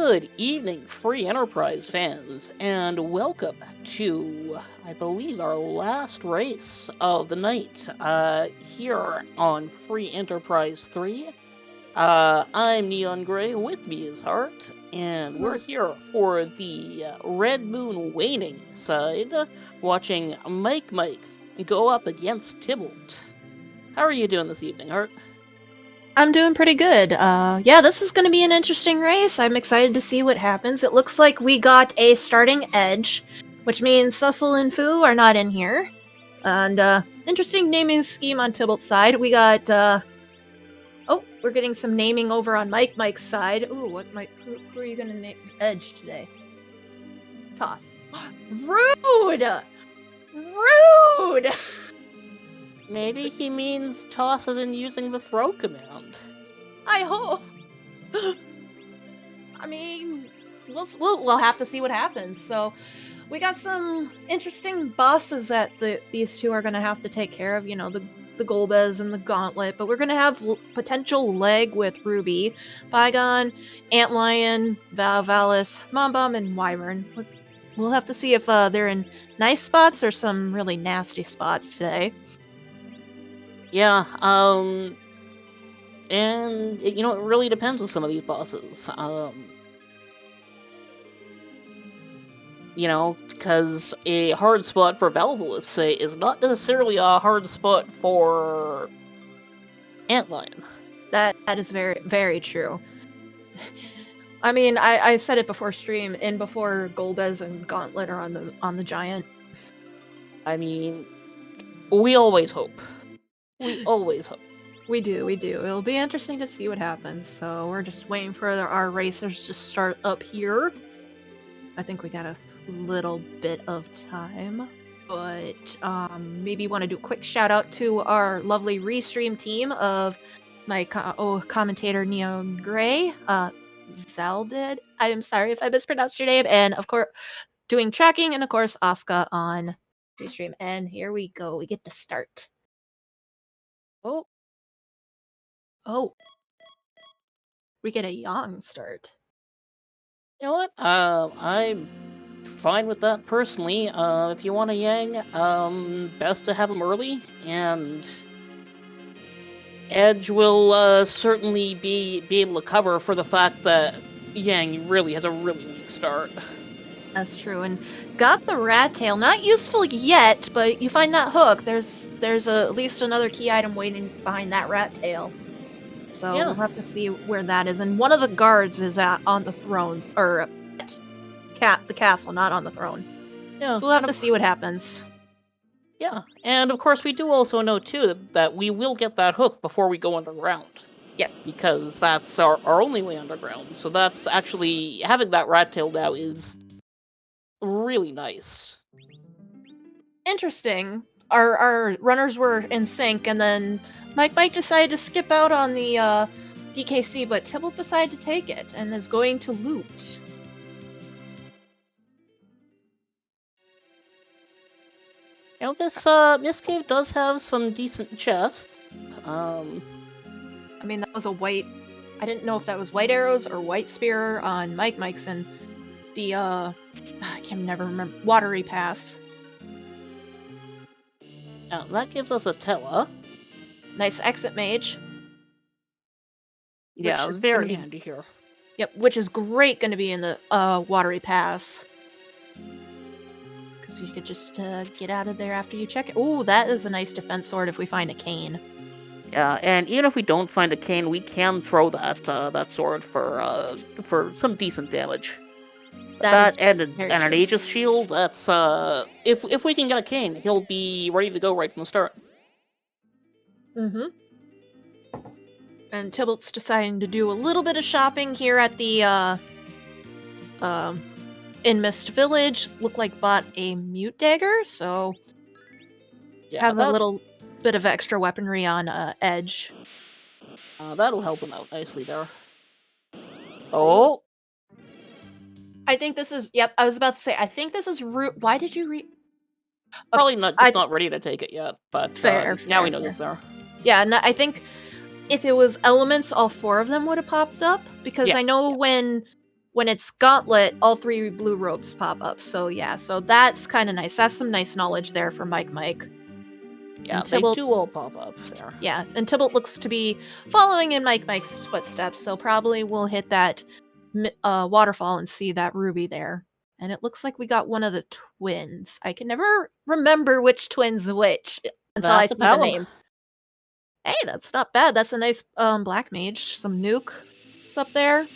Good evening, Free Enterprise fans, and welcome to, I believe, our last race of the night here on Free Enterprise 3. I'm Neon Gray, with me is Hart, and we're here for the Red Moon Waning side, watching Mike go up against Tybalt. How are you doing this evening, Hart? I'm doing pretty good. Yeah, this is going to be an interesting race. I'm excited to see what happens. It looks like we got a starting edge, which means Cecil and Fu are not in here. And, interesting naming scheme on Tybalt's side. We got, oh, we're getting some naming over on Mike's side. Ooh, who are you going to name edge today? Toss. Rude! Rude! Maybe he means toss as in using the throw command. I hope. I mean, we'll have to see what happens. So, we got some interesting bosses that these two are going to have to take care of. You know, the Golbez and the Gauntlet. But we're going to have potential leg with Ruby, Bygone, Antlion, Valis, Mombom, and Wyvern. We'll have to see if they're in nice spots or some really nasty spots today. Yeah, and, it really depends with some of these bosses. Because a hard spot for Valvolus, say, is not necessarily a hard spot for Antlion. That is very, very true. I mean, I said it before stream, and before Golbez and Gauntlet are on the Giant. I mean, we always hope. We always hope. We do. It'll be interesting to see what happens. So we're just waiting for our racers to start up here. I think we got a little bit of time. But maybe want to do a quick shout out to our lovely restream team of my commentator Neon Gray, Zaldid. I am sorry if I mispronounced your name. And of course, doing tracking, and of course, Asuka on restream. And here we go. We get to start. Oh. We get a Yang start. You know what? I'm fine with that personally. If you want a Yang, best to have him early, and Edge will certainly be able to cover for the fact that Yang really has a really weak start. That's true, and got the rat tail. Not useful yet, but you find that hook. There's at least another key item waiting behind that rat tail. So Yeah. We'll have to see where that is. And one of the guards is on the throne, or the castle, not on the throne. Yeah. So we'll have to see what happens. Yeah, and of course we do also know too that we will get that hook before we go underground. Yeah. Because that's our only way underground. So that's actually, having that rat tail now is really nice. Interesting. Our runners were in sync, and then Mike decided to skip out on the DKC, but Tybalt decided to take it and is going to loot. This cave does have some decent chests. I mean, that was a white... I didn't know if that was white arrows or white spear on Mike's, and the, I can never remember, watery pass. Now, that gives us a Tella. Nice exit mage. Yeah, it's very handy here. Yep, which is great going to be in the watery pass. Because you could just get out of there after you check it. Ooh, that is a nice defense sword if we find a cane. Yeah, and even if we don't find a cane, we can throw that sword for some decent damage. That and an Aegis shield. That's if we can get a cane, he'll be ready to go right from the start. Mm-hmm. And Tybalt's deciding to do a little bit of shopping here at the in Mist Village. Looked like bought a mute dagger, so yeah, have a little bit of extra weaponry on Edge. That'll help him out nicely there. Oh. I think this is... Yep, I was about to say, I think this is Why did you read... Probably not ready to take it yet, but now we know it's there. Yeah, and I think if it was elements, all four of them would have popped up, because I know when when it's Gauntlet, all 3 blue ropes pop up. So yeah, so that's kind of nice. That's some nice knowledge there for Mike. Yeah, And they Tybalt, do all pop up there. yeah, and Tybalt looks to be following in Mike's footsteps, so probably we'll hit that waterfall and see that ruby there. And it looks like we got one of the twins. I can never remember which twin's which until I That's a see the Palom. name. Hey, that's not bad. That's a nice black mage. Some nuke up there.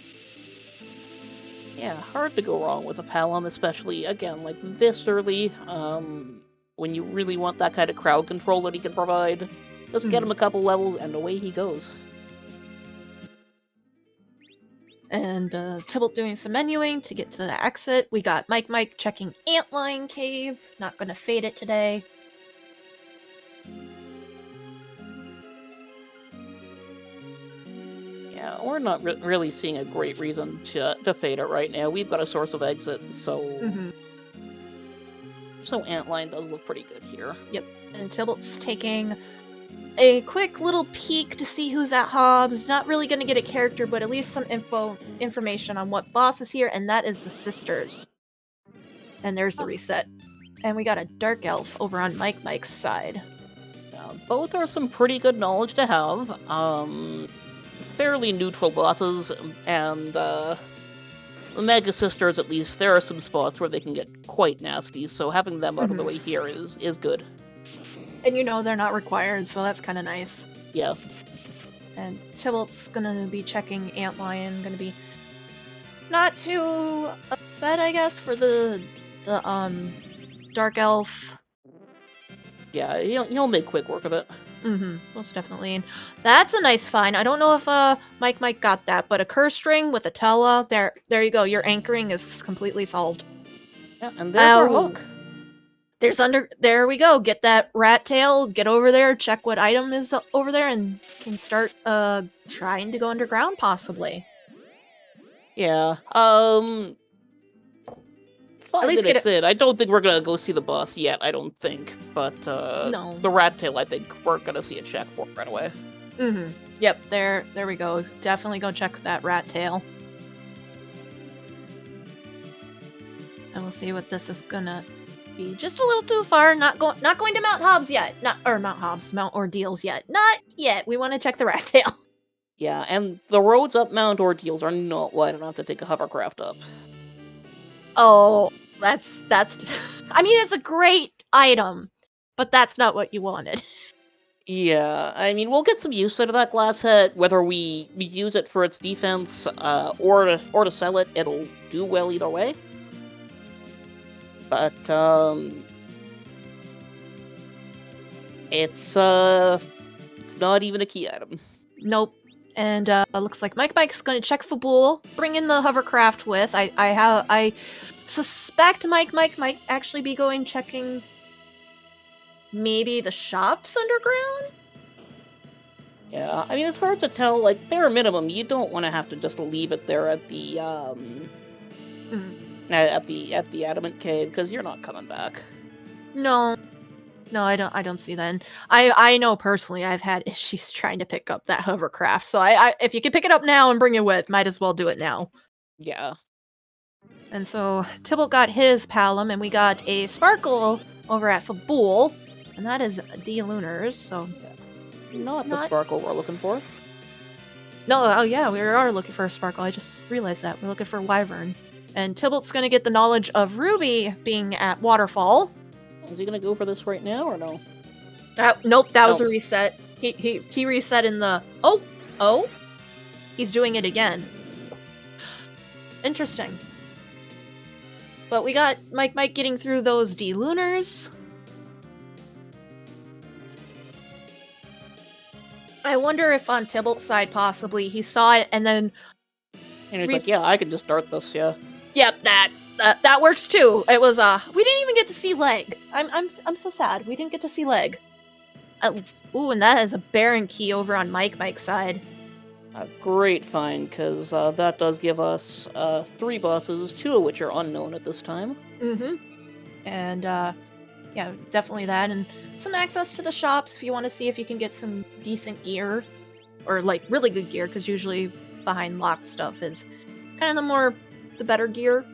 Yeah, hard to go wrong with a Palom, especially, again, like this early, when you really want that kind of crowd control that he can provide. Just get him a couple levels, and away he goes. And Tybalt doing some menuing to get to the exit. We got Mike checking Antlion Cave. Not gonna fade it today. Yeah, we're not really seeing a great reason to fade it right now. We've got a source of exit, so... So Antlion does look pretty good here. Yep, and Tybalt's taking a quick little peek to see who's at Hobbs. Not really gonna get a character, but at least some information on what boss is here, and that is the sisters. And there's the reset. And we got a Dark Elf over on Mike's side. Both are some pretty good knowledge to have. Fairly neutral bosses, and the Mega Sisters, at least, there are some spots where they can get quite nasty, so having them out of the way here is good. And you know they're not required, so that's kind of nice. Yeah. And Tybalt's gonna be checking Antlion, gonna be not too upset, I guess, for the Dark Elf. Yeah, he'll make quick work of it. Most definitely. And that's a nice find. I don't know if Mike got that, but a curse ring with a Tella. There you go. Your anchoring is completely solved. Yeah, and there's our hook. There we go. Get that rat tail, get over there, check what item is over there, and can start trying to go underground, possibly. Yeah. 5 minutes in. I don't think we're gonna go see the boss yet, I don't think. But no. The rat tail, I think we're gonna see a check for right away. Yep, there we go. Definitely go check that rat tail. And we'll see what this is gonna be. Just a little too far. Not going to Mount Hobbs yet. Mount Ordeals yet. Not yet. We want to check the rat tail. Yeah, and the roads up Mount Ordeals are not wide enough to take a hovercraft up. Oh, that's I mean, it's a great item, but that's not what you wanted. Yeah, I mean, we'll get some use out of that glass head, whether we use it for its defense, or to sell it. It'll do well either way. But it's not even a key item. Nope. And looks like Mike's gonna check Fabul, bring in the hovercraft with. I suspect Mike might actually be going checking maybe the shops underground. Yeah, I mean, it's hard to tell. Like, bare minimum, you don't want to have to just leave it there at the at the adamant cave, because you're not coming back. No, I don't see that. And I know personally I've had issues trying to pick up that hovercraft. So I if you can pick it up now and bring it with, might as well do it now. Yeah. And so Tybalt got his Palom, and we got a Sparkle over at Fabul, and that is D Lunars. So not the Sparkle we're looking for. No, oh yeah, we are looking for a Sparkle. I just realized that we're looking for Wyvern. And Tybalt's gonna get the knowledge of Ruby being at Waterfall. Is he gonna go for this right now or no? Nope, that was a reset. He reset in the oh, he's doing it again. Interesting. But we got Mike getting through those D Lunars. I wonder if on Tybalt's side possibly he saw it and then he's like, yeah, I can just start this, yeah. Yep, that works too. It was we didn't even get to see Leg. I'm so sad. We didn't get to see Leg. Ooh, and that is a Baron key over on Mike's side. A great find, because that does give us 3 bosses, 2 of which are unknown at this time. And yeah, definitely that, and some access to the shops if you want to see if you can get some decent gear, or like really good gear, because usually behind locked stuff is kind of the more the better gear.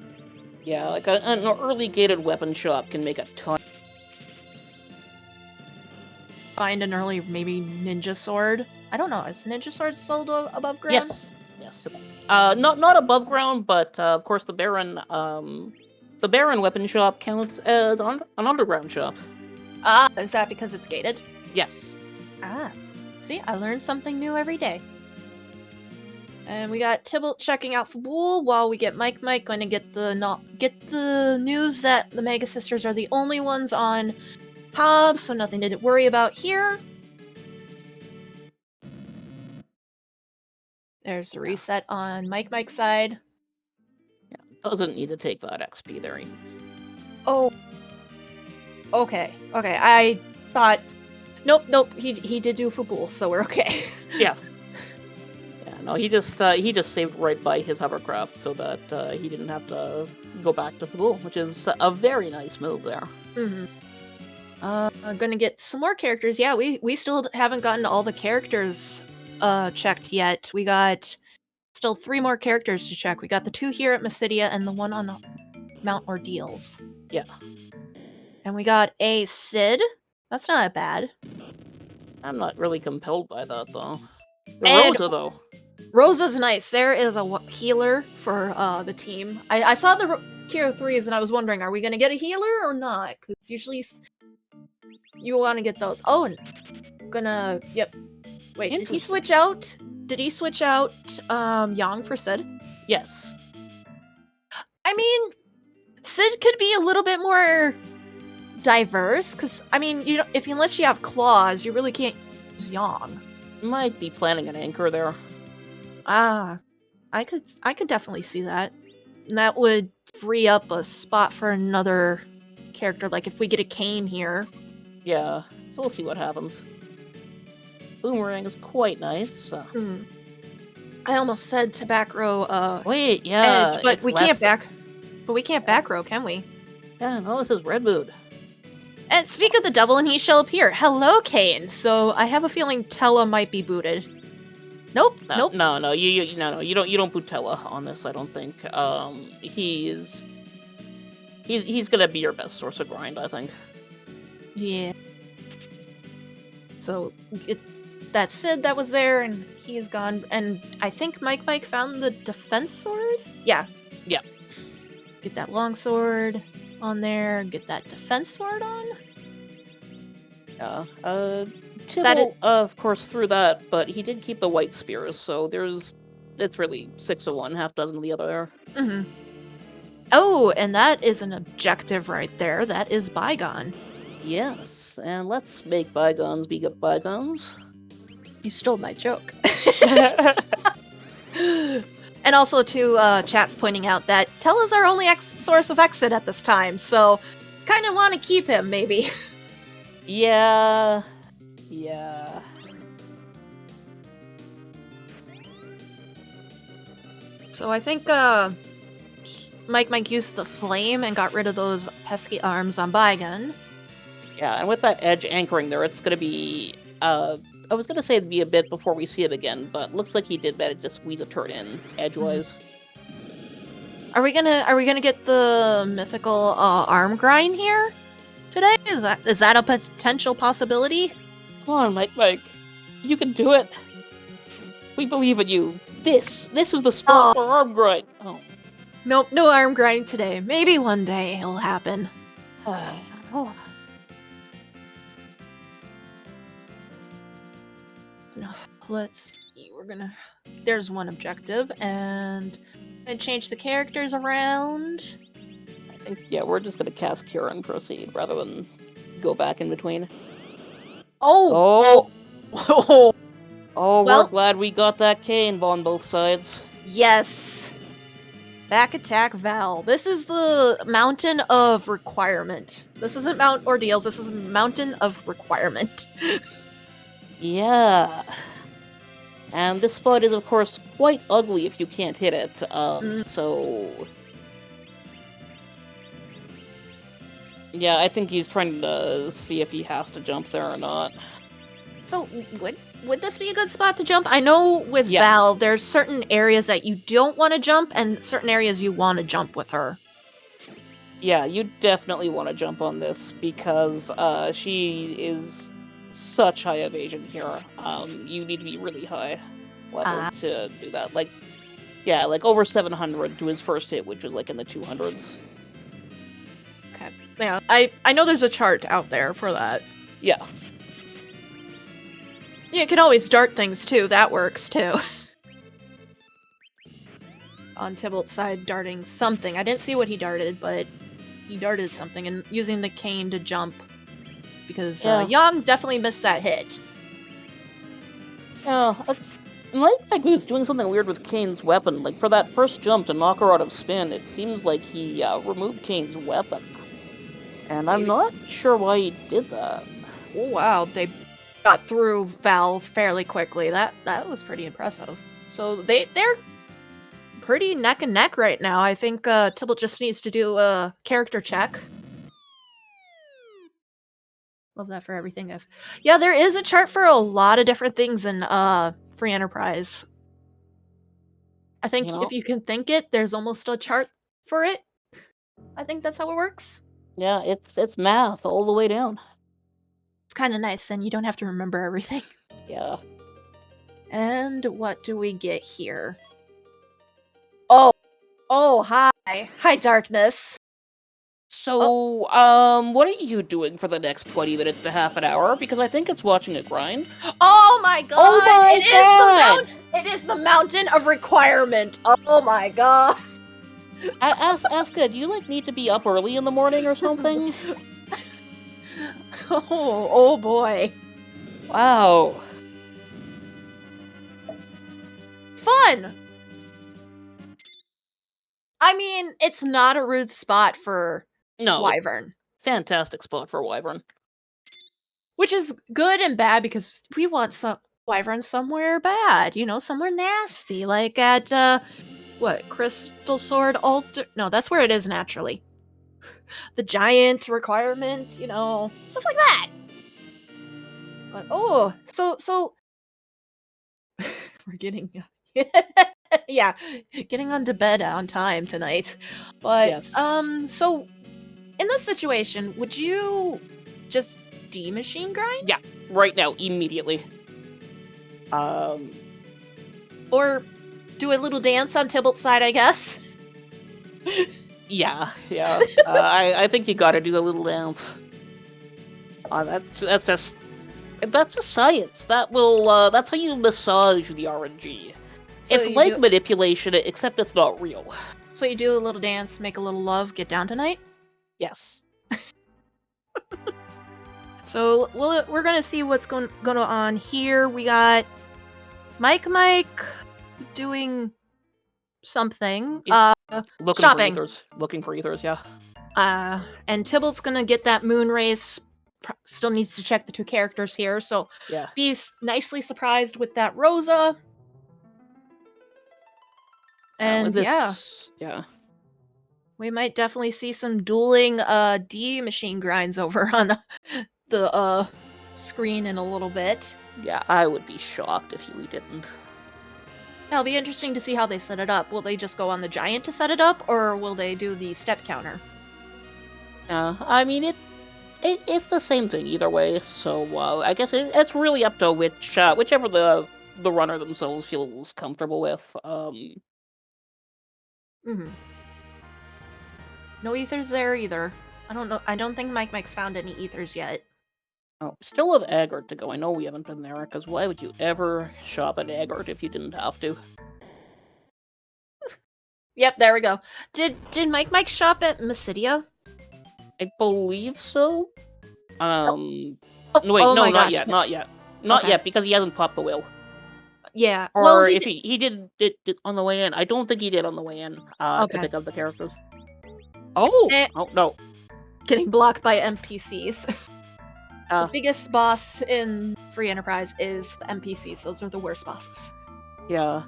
Yeah, like an early gated weapon shop can make a ton. Find an early, maybe ninja sword. I don't know. Is ninja sword sold above ground? Yes. Not above ground, but of course the Baron weapon shop counts as an underground shop. Ah, is that because it's gated? Yes. Ah, see, I learn something new every day. And we got Tybalt checking out for Bull while we get Mike going to get the news that the Mega Sisters are the only ones on Hobbs, so nothing to worry about here. There's a reset on Mike's side. Yeah, doesn't need to take that XP there. Oh. Okay. I thought nope, he did do Fubul, so we're okay. Yeah. No, he just saved right by his hovercraft so that he didn't have to go back to Fubul, which is a very nice move there. Mm-hmm. I'm gonna get some more characters. Yeah, we still haven't gotten all the characters checked yet. We got still 3 more characters to check. We got the 2 here at Mysidia and the 1 on Mount Ordeals. Yeah. And we got a Sid. That's not bad. I'm not really compelled by that though. And Rosa though. Rosa's nice. There is a healer for the team. I saw the Hero 3s and I was wondering, are we gonna get a healer or not? Because usually you want to get those. Oh, and yep. Wait, did he switch out? Did he switch out Yang for Sid? Yes. I mean, Sid could be a little bit more diverse, because I mean, unless you have claws, you really can't use Yang. Might be planning an anchor there. Ah, I could definitely see that. And that would free up a spot for another character, like if we get a Kane here. Yeah, so we'll see what happens. Boomerang is quite nice. I almost said to back row wait, yeah, Edge, but we can't back row, can we? Yeah, no, this is Red Mood. And speak of the devil, and he shall appear. Hello, Kane. So I have a feeling Tella might be booted. Nope. No, you don't boot Tella on this. I don't think. He's gonna be your best source of grind, I think. Yeah. So that Sid that was there, and he is gone. And I think Mike found the defense sword. Yeah. Get that long sword on there. Get that defense sword on. Yeah. Tybalt, of course, threw that, but he did keep the white spears, so it's really 6 of one, half dozen of the other. Mm-hmm. Oh, and that is an objective right there. That is Bygone. Yes, and let's make bygones be good bygones. You stole my joke. And also, chat's pointing out that Tella's our only source of exit at this time, so kind of want to keep him, maybe. Yeah. So I think Mike used the flame and got rid of those pesky arms on Bygone. Yeah, and with that edge anchoring there, it's gonna be I was gonna say it'd be a bit before we see him again, but looks like he did manage to squeeze a turn in edgewise. Are we gonna get the mythical arm grind here today? Is that a potential possibility? Come on, Mike. You can do it. We believe in you. This is the spot for arm grind. Oh. Nope, no arm grind today. Maybe one day it'll happen. Let's see, there's one objective, and I change the characters around. I think, yeah, we're just gonna cast Cure and proceed, rather than go back in between. Oh, well, we're glad we got that Kane on both sides. Yes. Back attack Val. This is the Mountain of Requirement. This isn't Mount Ordeals, this is Mountain of Requirement. Yeah. And this spot is, of course, quite ugly if you can't hit it, so... Yeah, I think he's trying to see if he has to jump there or not. So, would this be a good spot to jump? I know with Yeah. Val, there's certain areas that you don't want to jump and certain areas you want to jump with her. Yeah, you definitely want to jump on this because she is such high evasion here. You need to be really high level to do that. Like, yeah, like over 700 to his first hit, which was like in the 200s. Okay. Yeah, I know there's a chart out there for that. Yeah. You can always dart things too. That works too. On Tybalt's side, darting something. I didn't see what he darted, but he darted something and using the cane to jump because Yang definitely missed that hit. Yeah, like he was doing something weird with Kane's weapon. Like for that first jump to knock her out of spin, it seems like he removed Kane's weapon, and I'm not sure why he did that. Oh wow, they got through Val fairly quickly. That was pretty impressive. So they're pretty neck and neck right now. I think Tybalt just needs to do a character check. Love that for everything. Yeah, there is a chart for a lot of different things in Free Enterprise. I think if you can think it, there's almost a chart for it. I think that's how it works. Yeah, it's math all the way down. It's kind of nice, then you don't have to remember everything. Yeah. And what do we get here? Oh, hi. Hi, Darkness. So, what are you doing for the next 20 minutes to half an hour? Because I think it's watching a grind. Oh my god! Oh my god! It is the mountain of requirement! Oh my god! Aska, do you, like, need to be up early in the morning or something? Oh boy. Wow. Fun! I mean, it's not a rude spot for Wyvern. Fantastic spot for Wyvern. Which is good and bad because we want some Wyvern somewhere bad, somewhere nasty, like at, Crystal Sword Altar? No, that's where it is naturally. The giant requirement, stuff like that. But, so... We're getting... yeah, getting on to bed on time tonight. But, yes. So, in this situation, would you just de-machine grind? Yeah, right now, immediately. Or do a little dance on Tybalt's side, I guess? Yeah. I think you gotta do a little dance. That's just science. That's how you massage the RNG. So it's like manipulation, except it's not real. So you do a little dance, make a little love, get down tonight? Yes. So we're gonna see what's going on here. We got Mike doing something. Shopping. Looking for ethers, yeah. And Tybalt's gonna get that moon race. Still needs to check the two characters here, so yeah. Be nicely surprised with that Rosa. And yeah. We might definitely see some dueling D-machine grinds over on the screen in a little bit. Yeah, I would be shocked if we didn't. It'll be interesting to see how they set it up. Will they just go on the giant to set it up, or will they do the step counter? I mean, it's the same thing either way, so I guess it's really up to whichever the runner themselves feels comfortable with. No ethers there either. I don't know. I don't think Mike's found any ethers yet. Oh, still have Agard to go. I know we haven't been there, because why would you ever shop at Agard if you didn't have to? Yep, there we go. Did Mike shop at Mysidia? I believe so. No, gosh. Not yet, because he hasn't popped the wheel. Yeah. Or well, if he did on the way in. I don't think he did on the way in to pick up the characters. Oh no. Getting blocked by NPCs. The biggest boss in Free Enterprise is the NPCs. Those are the worst bosses. Yeah.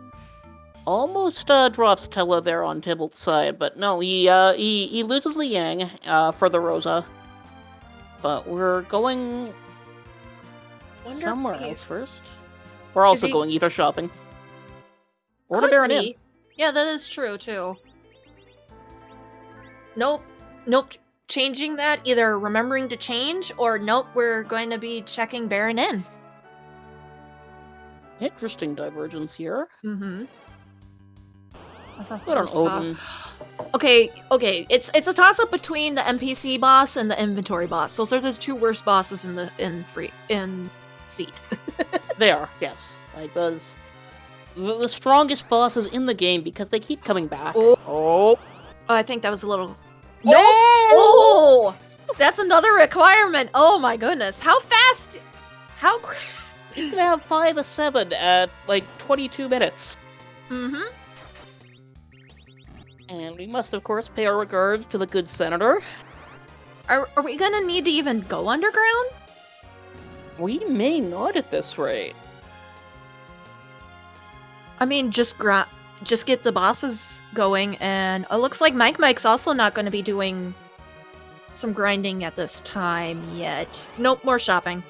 Almost drops Tella there on Tybalt's side, but no, he loses Liang for the Rosa. But we're going somewhere else first. We're also he- going either shopping or to Could Baron Inn. be. Yeah, that is true too. Nope. Nope. Changing that, either remembering to change, or nope, we're going to be checking Baron Inn. Interesting divergence here. Mm-hmm. What an Odin. Okay. It's a toss-up between the NPC boss and the inventory boss. Those are the two worst bosses in Seed. They are, yes. Like those, the strongest bosses in the game because they keep coming back. Oh, I think that was a little. No! Oh, that's another requirement. Oh my goodness, how fast? How? He's gonna have 5 of 7 at like 22 minutes. Mm-hmm. And we must, of course, pay our regards to the good senator. Are we gonna need to even go underground? We may not at this rate. I mean, just get the bosses going, and it looks like Mike's also not going to be doing some grinding at this time yet. Nope, more shopping.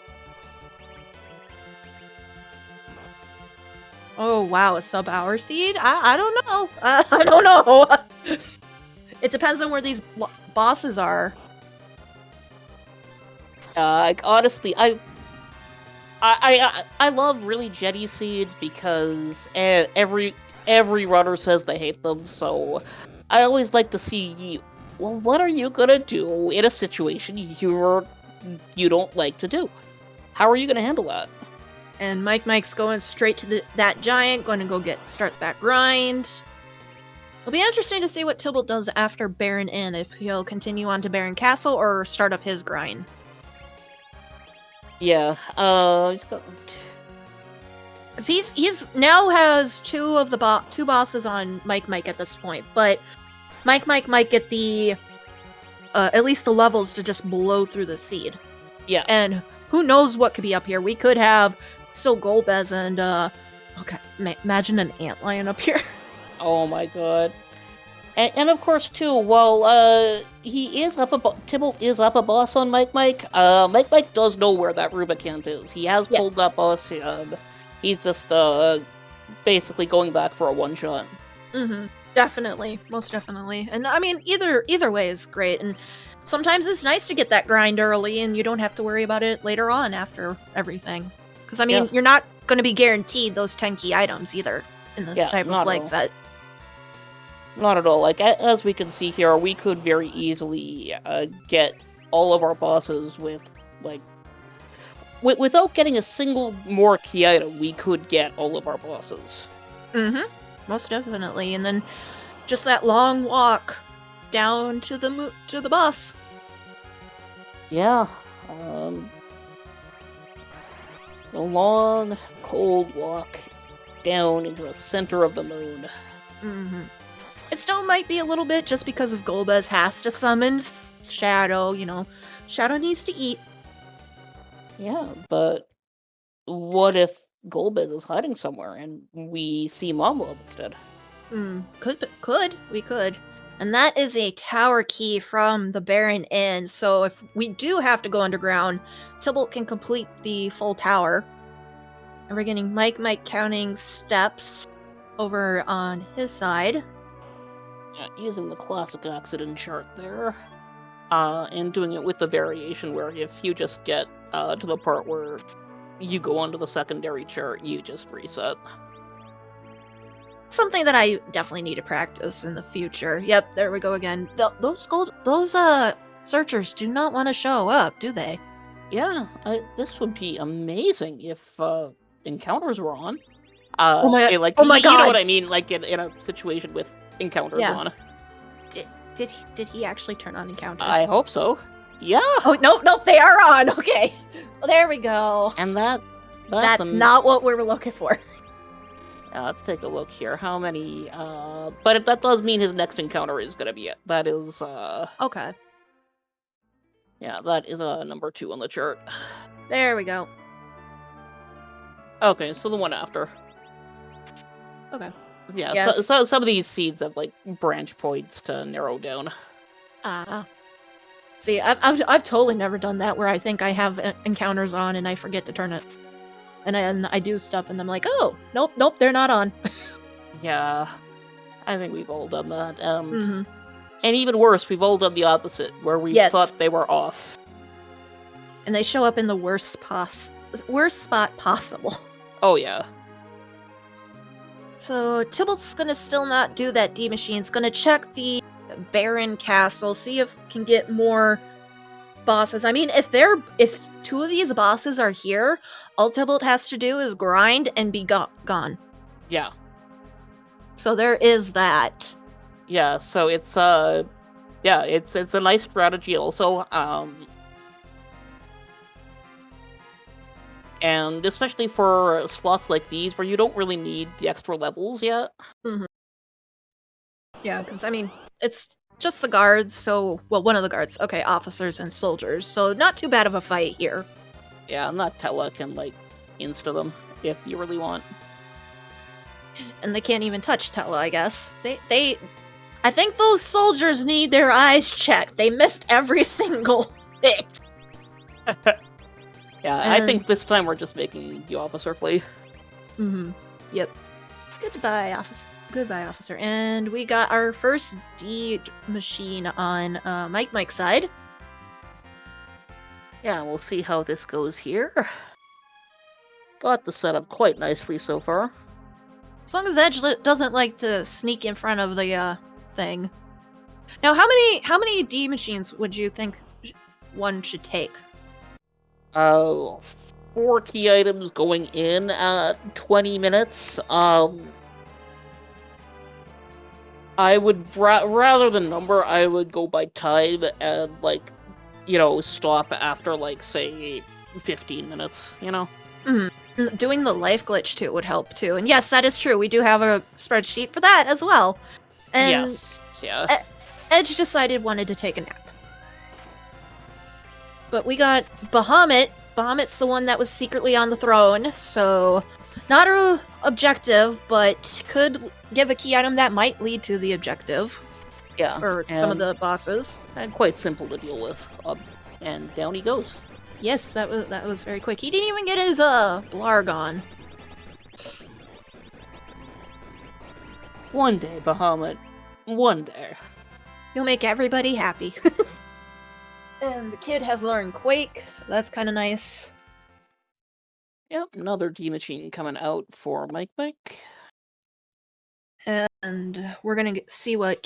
Oh wow, a sub-hour seed? I don't know. I don't know. It depends on where these bosses are. Honestly, I love really jetty seeds because every runner says they hate them, so I always like to see, well, what are you gonna do in a situation you don't like to do? How are you gonna handle that? And Mike's going straight to that giant, going to go start that grind. It'll be interesting to see what Tybalt does after Baron Inn, if he'll continue on to Baron Castle or start up his grind. Yeah, he's got... He's now has two bosses on Mike at this point, but Mike might get the at least the levels to just blow through the seed. Yeah, and who knows what could be up here? We could have still Golbez and okay, imagine an antlion up here. Oh my god. And of course, too, while he is Tybalt is up a boss on Mike, Mike does know where that Rubicant is. He has pulled that boss. He's just basically going back for a one-shot. Mm-hmm. Definitely. Most definitely. And I mean, either way is great. And sometimes it's nice to get that grind early and you don't have to worry about it later on after everything. Because, I mean, you're not going to be guaranteed those 10 key items either in this type of flag set. Not at all. Like, as we can see here, we could very easily get all of our bosses with, like... without getting a single more key item, we could get all of our bosses. Mm-hmm. Most definitely. And then just that long walk down to the boss. Yeah. A long, cold walk down into the center of the moon. Mm-hmm. It still might be a little bit just because of Golbez has to summon Shadow, Shadow needs to eat. Yeah, but what if Golbez is hiding somewhere and we see Momlob instead? We could. And that is a tower key from the Baron Inn, so if we do have to go underground, Tybalt can complete the full tower. And we're getting Mike counting steps over on his side. Yeah, using the classic accident chart there. And doing it with the variation where if you just get to the part where you go onto the secondary chart, you just reset. Something that I definitely need to practice in the future. Yep, there we go again. Those searchers do not want to show up, do they? Yeah, this would be amazing if encounters were on. Oh my god! You know what I mean? Like in a situation with encounters on. Did he actually turn on encounters? I hope so. Yeah. Oh nope, they are on. Okay, well there we go. And that's not what we were looking for. Let's take a look here. How many? But if that does mean his next encounter is gonna be it. That is okay. Yeah, that is number 2 on the chart. There we go. Okay, so the one after. Okay. Yeah, yes. so some of these seeds have like branch points to narrow down. See, I've totally never done that where I think I have encounters on and I forget to turn it And then I do stuff, and I'm like, oh, nope, they're not on. Yeah, I think we've all done that. Mm-hmm. And even worse, we've all done the opposite, where we Yes. thought they were off. And they show up in the worst spot possible. Oh, yeah. So Tybalt's gonna still not do that D machine's gonna check the Baron Castle, see if can get more bosses. I mean, if 2 of these bosses are here, all Tybalt has to do is grind and be gone. Yeah. So there is that. Yeah, so it's it's a nice strategy also. And especially for slots like these where you don't really need the extra levels yet. Mm-hmm. Yeah, because, I mean, it's just the guards, so... Well, one of the guards. Okay, officers and soldiers. So not too bad of a fight here. Yeah, not Tella can, like, insta them if you really want. And they can't even touch Tella, I guess. They... I think those soldiers need their eyes checked. They missed every single hit. Yeah, I think this time we're just making the officer flee. Mm-hmm. Yep. Goodbye, officer. And we got our first D machine on Mike's side. Yeah, we'll see how this goes here. Got the setup quite nicely so far. As long as Edge doesn't like to sneak in front of the thing. Now, how many D machines would you think one should take? 4 key items going in at 20 minutes. I would, rather than number, I would go by time and, like, stop after, like, say, 15 minutes, Mm-hmm. Doing the life glitch, too, would help, too. And yes, that is true. We do have a spreadsheet for that as well. And yes, yeah. Edge decided wanted to take a nap. But we got Bahamut. Bahamut's the one that was secretly on the throne, so not an objective, but could give a key item that might lead to the objective. Yeah. Or some of the bosses. And quite simple to deal with. And down he goes. Yes, that was very quick. He didn't even get his blarg on. One day, Bahamut. One day. You'll make everybody happy. And the kid has learned Quake, so that's kind of nice. Yep, another D machine coming out for Mike. And we're gonna see what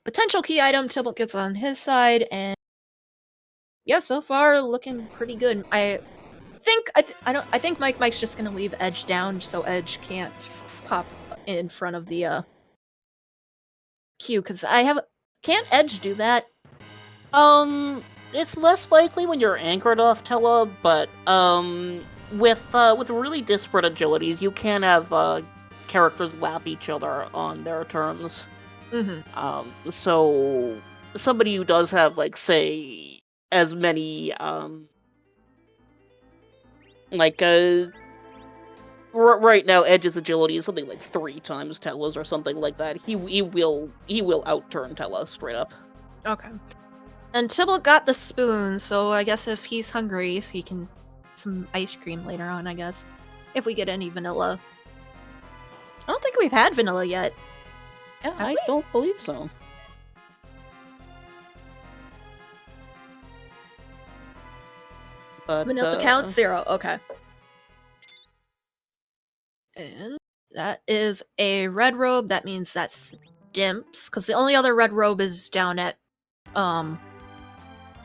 potential key item Tybalt gets on his side, and yeah, so far looking pretty good. I think Mike's just gonna leave Edge down so Edge can't pop in front of the queue, because can't Edge do that? It's less likely when you're anchored off Tella, but with really disparate agilities, you can have characters lap each other on their turns. Mm-hmm. So somebody who does have, like, say, as many right now Edge's agility is something like 3 times Tella's or something like that. He will outturn Tella straight up. Okay. And Tybalt got the spoon, so I guess if he's hungry, he can some ice cream later on, I guess. If we get any vanilla. I don't think we've had vanilla yet. Yeah, I don't believe so. But, vanilla count 0, okay. And that is a red robe, that means that's Dimps, because the only other red robe is down at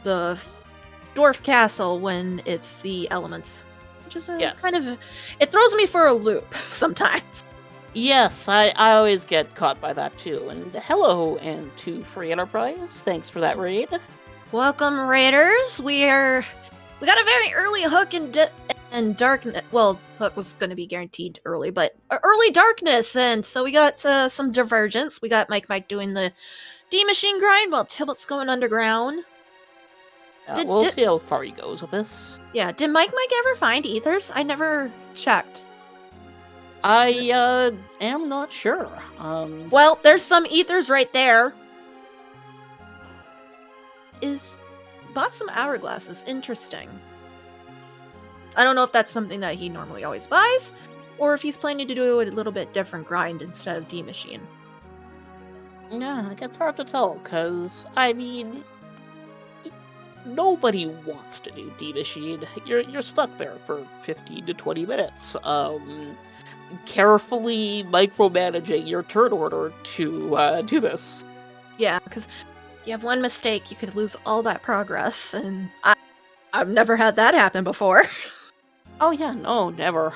the dwarf castle when it's the elements, which is kind of it throws me for a loop sometimes. Yes, I always get caught by that too. And hello, and to Free Enterprise, thanks for that raid. Welcome, raiders. We got a very early hook and darkness. Well, hook was going to be guaranteed early, but early darkness, and so we got some divergence. We got Mike doing the D machine grind while Tybalt's going underground. We'll see how far he goes with this. Yeah, did Mike ever find ethers? I never checked. I am not sure. Well, there's some ethers right there. Bought some hourglasses. Interesting. I don't know if that's something that he normally always buys, or if he's planning to do a little bit different grind instead of D-Machine. Yeah, it gets hard to tell, because, I mean, nobody wants to do D-Machine. You're stuck there for 15 to 20 minutes. Carefully micromanaging your turn order to do this. Yeah, because you have one mistake, you could lose all that progress, and I've never had that happen before. Oh yeah, no, never.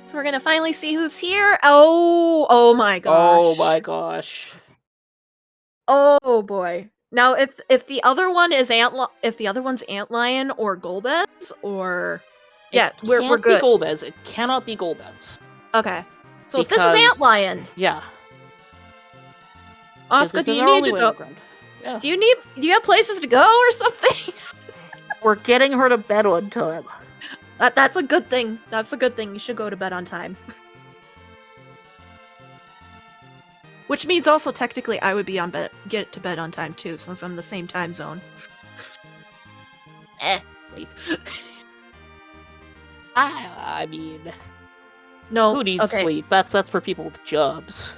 So we're gonna finally see who's here. Oh my gosh. Oh my gosh. Oh boy. Now, if the other one is if the other one's Antlion or Golbez, or yeah, we're good. It can't be Golbez. It cannot be Golbez. Okay. So if this is Antlion, yeah. Oscar, do you need to go? Yeah. Do you have places to go or something? We're getting her to bed on time. That's a good thing. That's a good thing. You should go to bed on time. Which means also technically I would be get to bed on time too, since I'm in the same time zone. Sleep. I mean, no. Who needs sleep? That's for people with jobs.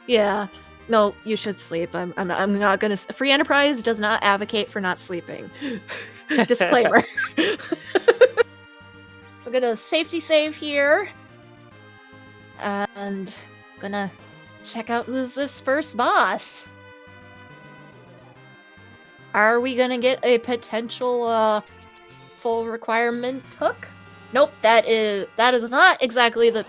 Yeah. No, you should sleep. I'm not gonna. Free Enterprise does not advocate for not sleeping. Disclaimer. So I'm gonna safety save here, and gonna check out who's this first boss. Are we gonna get a potential full requirement hook? Nope. That is not exactly the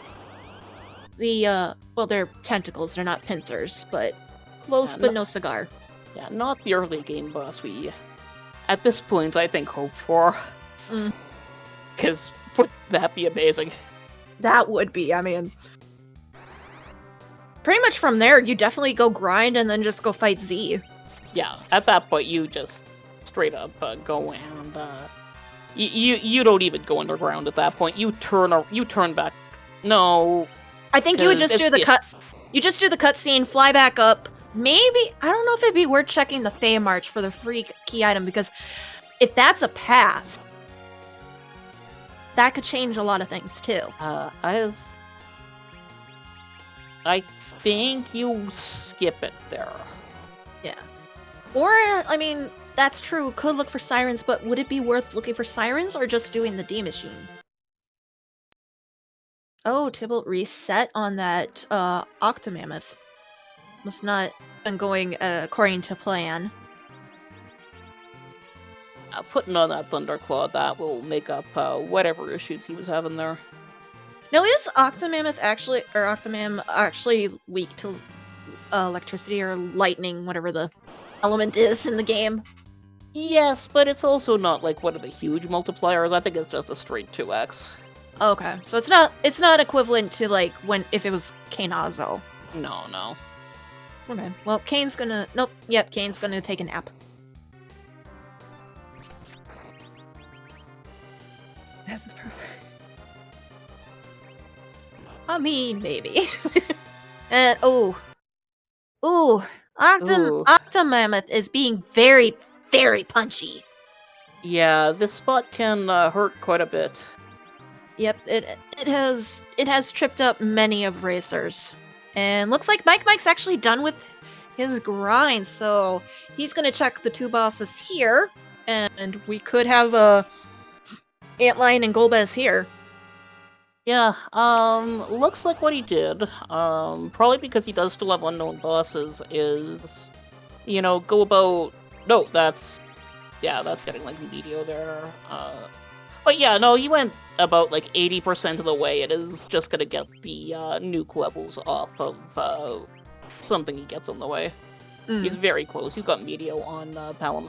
well, they're tentacles, they're not pincers, but close, but no cigar. Yeah, not the early game boss we, at this point, I think, hoped for. Because wouldn't that be amazing? That would be, I mean... Pretty much from there, you definitely go grind and then just go fight Z. Yeah, at that point, you just straight up go and, you don't even go underground at that point. You turn back. No... I think you would just do the cut. You just do the cutscene, fly back up. Maybe, I don't know if it'd be worth checking the Fey March for the free key item, because if that's a pass, that could change a lot of things too. I think you skip it there. Yeah. Or, I mean, that's true. Could look for sirens, but would it be worth looking for sirens or just doing the D-Machine? Oh, Tybalt reset on that Octomammoth. Must not been going according to plan. Putting on that Thunderclaw, that will make up whatever issues he was having there. Now, is Octomam actually weak to electricity or lightning, whatever the element is in the game? Yes, but it's also not like one of the huge multipliers. I think it's just a straight 2x. Okay, so it's not equivalent to like if it was Kainazo. No. Okay, well, Kane's gonna take a nap. That's the problem. I mean, maybe. And Octomammoth is being very, very punchy. Yeah, this spot can hurt quite a bit. Yep, it has tripped up many of racers. And looks like Mike's actually done with his grind, so he's gonna check the two bosses here, and we could have Antlion and Golbez here. Yeah, looks like what he did, probably because he does still have unknown bosses, is, go about... No, that's getting, like, Medio there. But yeah, no, he went about, like, 80% of the way. It is just gonna get the nuke levels off of something he gets on the way. He's very close. He's got Medio on Palom.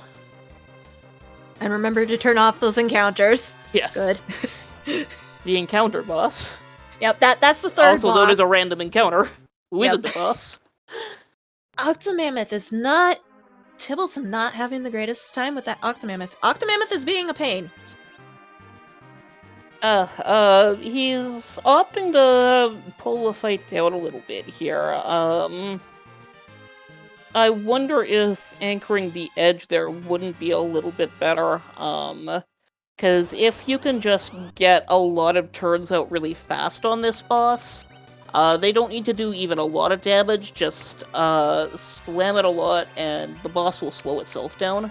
And remember to turn off those encounters. Yes. Good. The encounter boss. Yep, that's the third boss. Also known as a random encounter. Who isn't the boss? Octomammoth is not... Tybalt's not having the greatest time with that Octomammoth. Octomammoth is being a pain. He's opting to pull the fight out a little bit here. I wonder if anchoring the edge there wouldn't be a little bit better, because if you can just get a lot of turns out really fast on this boss, they don't need to do even a lot of damage, just slam it a lot and the boss will slow itself down.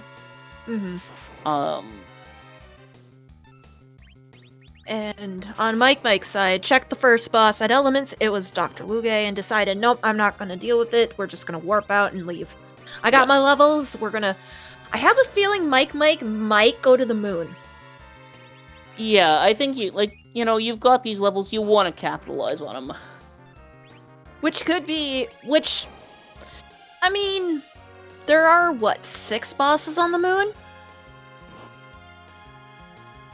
And on Mike's side, checked the first boss at Elements, it was Dr. Luge, and decided, nope, I'm not gonna deal with it, we're just gonna warp out and leave. I got my levels, I have a feeling Mike might go to the moon. Yeah, I think you've got these levels, you want to capitalize on them. I mean, there are, 6 bosses on the moon?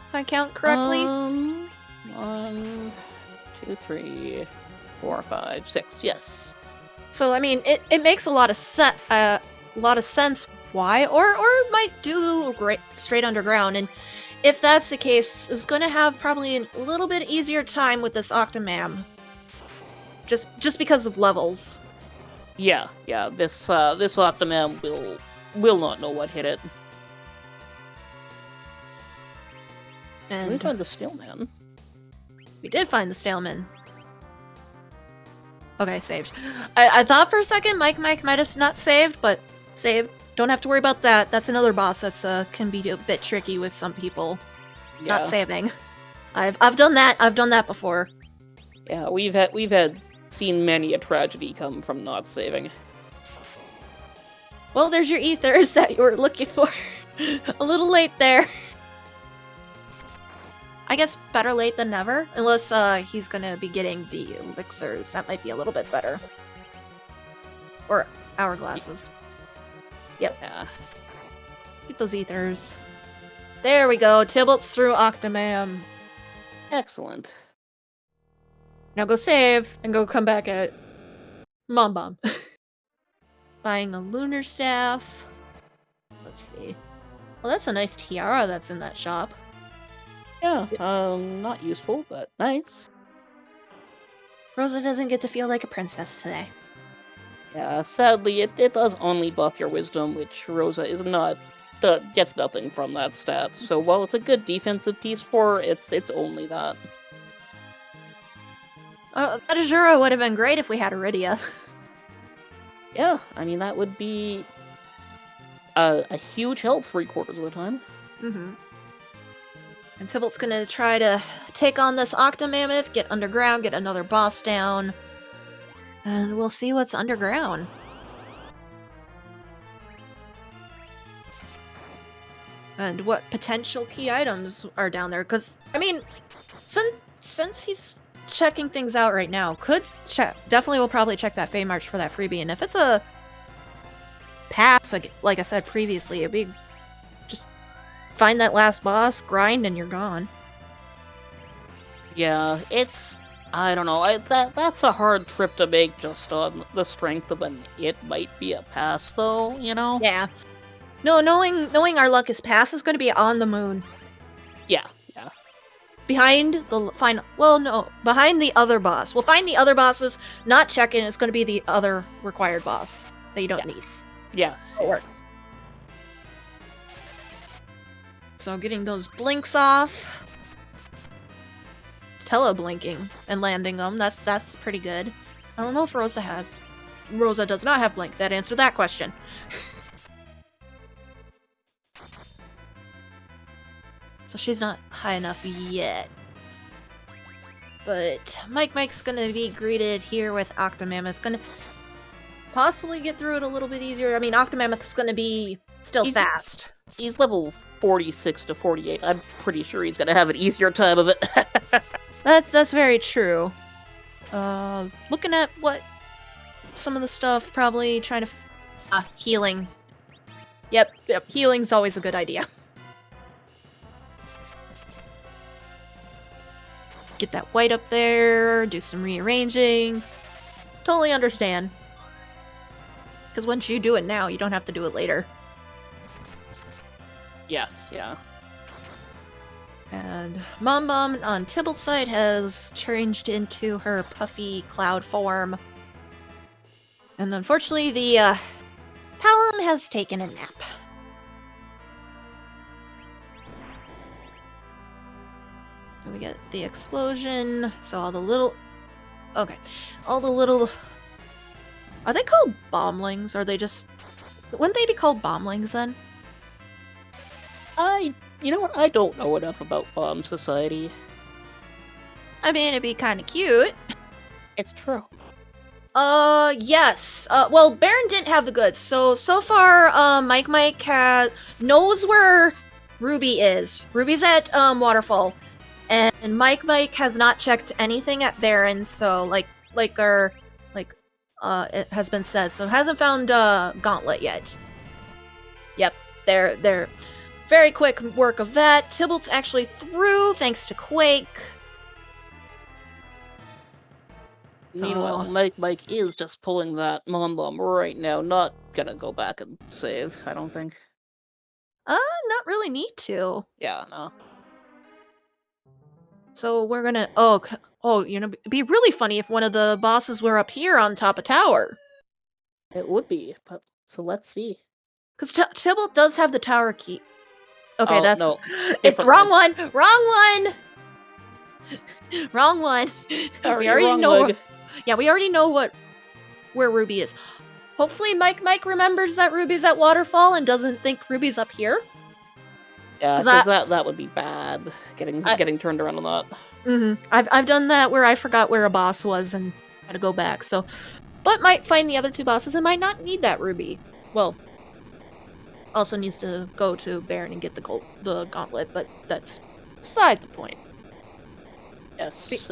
If I count correctly? 1, 2, 3, 4, 5, 6, yes. So, I mean, it makes a lot of sense why, or it might do straight underground, and if that's the case, is going to have probably a little bit easier time with this Octomam. Just because of levels. Yeah, this Octomam will not know what hit it. And we found the Staleman. We did find the Staleman. Okay, saved. I thought for a second Mike might have not saved, but saved. Don't have to worry about that. That's another boss that's can be a bit tricky with some people. It's not saving. I've done that. I've done that before. Yeah, we've seen many a tragedy come from not saving. Well, there's your ethers that you were looking for. A little late there. I guess better late than never, unless he's gonna be getting the elixirs. That might be a little bit better. Or hourglasses. Yep. Yeah. Get those ethers. There we go. Tybalt's through Octomam. Excellent. Now go save and go come back at Mom Bomb. Buying a lunar staff. Let's see. Well, that's a nice tiara that's in that shop. Yeah, not useful, but nice. Rosa doesn't get to feel like a princess today. Yeah, sadly, it does only buff your wisdom, which Rosa is not, gets nothing from that stat. So while it's a good defensive piece for her, it's only that. That Azura would have been great if we had Iridia. Yeah, I mean, that would be a huge help 3/4 of the time. Mm-hmm. And Tybalt's gonna try to take on this Octomammoth, get underground, get another boss down. And we'll see what's underground. And what potential key items are down there. Because, I mean, since he's checking things out right now, definitely will probably check that Fey March for that freebie. And if it's a pass, like I said previously, it'd be just find that last boss, grind, and you're gone. Yeah, I don't know. That's a hard trip to make just on the strength of it might be a pass, though, you know? Yeah. No, knowing our luck is pass is going to be on the moon. Yeah. Behind behind the other boss. We'll find the other bosses, not check in. It's going to be the other required boss that you don't need. Yes. It works. So getting those blinks off. Tele-blinking and landing them. That's pretty good. I don't know if Rosa has. Rosa does not have blink. That answered that question. So she's not high enough yet. But Mike's gonna be greeted here with Octomammoth. Gonna possibly get through it a little bit easier. I mean, Octomammoth is gonna be still fast. He's level 46 to 48. I'm pretty sure he's gonna have an easier time of it. That's very true. Looking at what some of the stuff, probably trying to healing. Yep, healing's always a good idea. Get that white up there, do some rearranging. Totally understand. Because once you do it now, you don't have to do it later. Yes, yeah. And Mom on Tybalt's side has changed into her puffy cloud form. And unfortunately, the Palom has taken a nap. we get the explosion. So all the little... Okay. All the little... Are they called bomblings? Or are they just... Wouldn't they be called bomblings then? You know what? I don't know enough about Bomb Society. I mean, it'd be kind of cute. It's true. Yes. Well, Baron didn't have the goods. So far, Mike knows where Ruby is. Ruby's at, Waterfall. And Mike has not checked anything at Baron, so, it has been said. So hasn't found, Gauntlet yet. Yep, they're very quick work of that. Tybalt's actually through, thanks to Quake. Meanwhile, Mike is just pulling that Mon Bomb right now, not gonna go back and save, I don't think. Not really need to. Yeah, no. So we're gonna... you know, it'd be really funny if one of the bosses were up here on top of tower. It would be, but... So let's see. Because Tybalt does have the tower key. Okay, Oh, that's... no. It's wrong one! Wrong one! Wrong one. Sorry, we already wrong know... leg. Yeah, we already know where Ruby is. Hopefully Mike remembers that Ruby's at Waterfall and doesn't think Ruby's up here. Yeah, because that would be bad, getting turned around on that. Mm-hmm. I've done that where I forgot where a boss was and had to go back, so... But might find the other two bosses and might not need that Ruby. Well, also needs to go to Baron and get the gauntlet, but that's beside the point. Yes.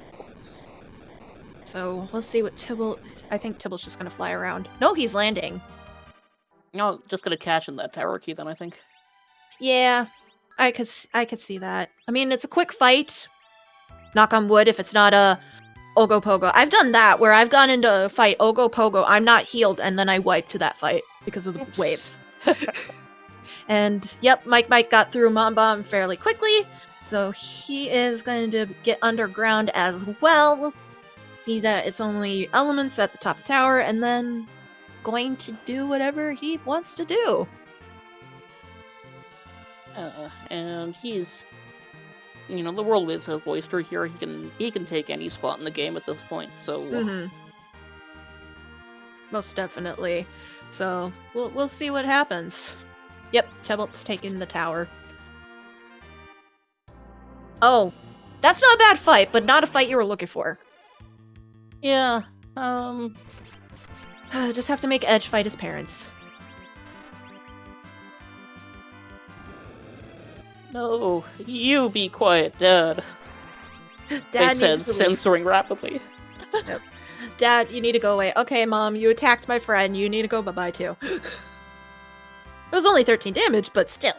So, let's see what Tybalt... I think Tybalt's just gonna fly around. No, he's landing. No, just gonna cash in that tower key then, I think. Yeah, I could see that. I mean, it's a quick fight. Knock on wood if it's not a Ogopogo. I've done that, where I've gone into a fight, Ogopogo, I'm not healed, and then I wipe to that fight because of the waves. And, yep, Mike got through Mon Bomb fairly quickly, so he is going to get underground as well. See that it's only elements at the top tower, and then going to do whatever he wants to do. And he's... You know, the world is his oyster here. He can take any spot in the game at this point, so... Mm-hmm. Most definitely. So, we'll see what happens. Yep, Tybalt's taking the tower. Oh, that's not a bad fight, but not a fight you were looking for. Yeah, Just have to make Edge fight his parents. No, you be quiet, Dad. Dad They said, needs to leave. censoring rapidly. Yep. Dad, you need to go away. Okay, Mom, you attacked my friend. You need to go bye-bye, too. It was only 13 damage, but still.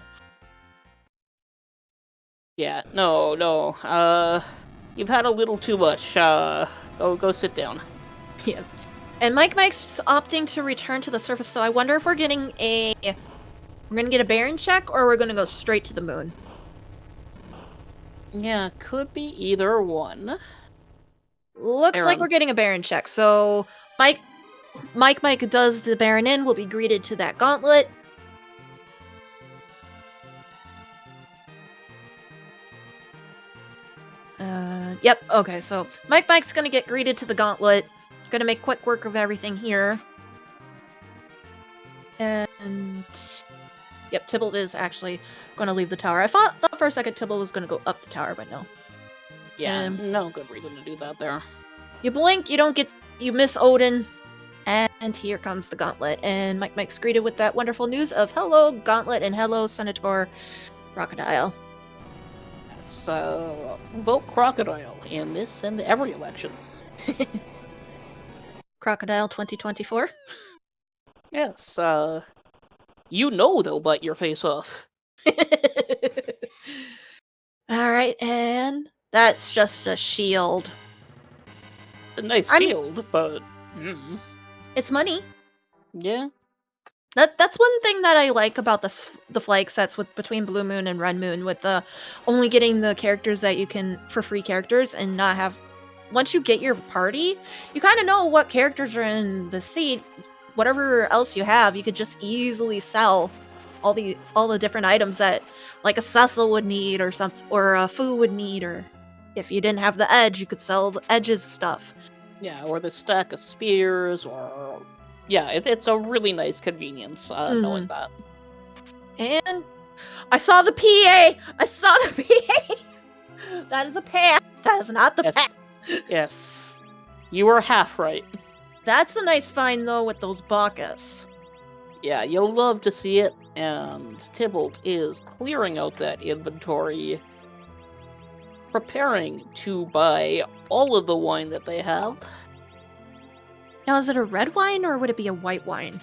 Yeah, no. You've had a little too much. Go sit down. Yeah. And Mike's opting to return to the surface, so I wonder if we're getting we're gonna get a Baron check, or we're gonna go straight to the moon. Yeah, could be either one. Looks like we're getting a Baron check, so Mike does the Baron in, will be greeted to that gauntlet. Yep, okay, so Mike's gonna get greeted to the gauntlet. Gonna make quick work of everything here. And... Yep, Tybalt is actually gonna leave the tower. I thought for a second Tybalt was gonna go up the tower, but no. Yeah, no good reason to do that there. You blink, you miss Odin, and here comes the gauntlet. And Mike's greeted with that wonderful news of hello, Gauntlet, and hello, Senator Crocodile. Vote Crocodile in this and every election. Crocodile 2024? Yes, you know they'll bite your face off. Alright, and that's just a shield. It's a nice shield, but... It's money. Yeah. That's one thing that I like about the flag sets between Blue Moon and Red Moon, with only getting the characters that you can for free characters and not have. Once you get your party, you kind of know what characters are in the seed. Whatever else you have, you could just easily sell all the different items that like a Cecil would need or something, or a Fu would need, or if you didn't have the edge, you could sell the edge's stuff. Yeah, or the stack of spears, or... Yeah, it's a really nice convenience, knowing that. And I saw the PA! I saw the PA! That is a path! That is not the path! Yes. You were half right. That's a nice find, though, with those Bacchus. Yeah, you'll love to see it, and Tybalt is clearing out that inventory, preparing to buy all of the wine that they have. Now, is it a red wine, or would it be a white wine?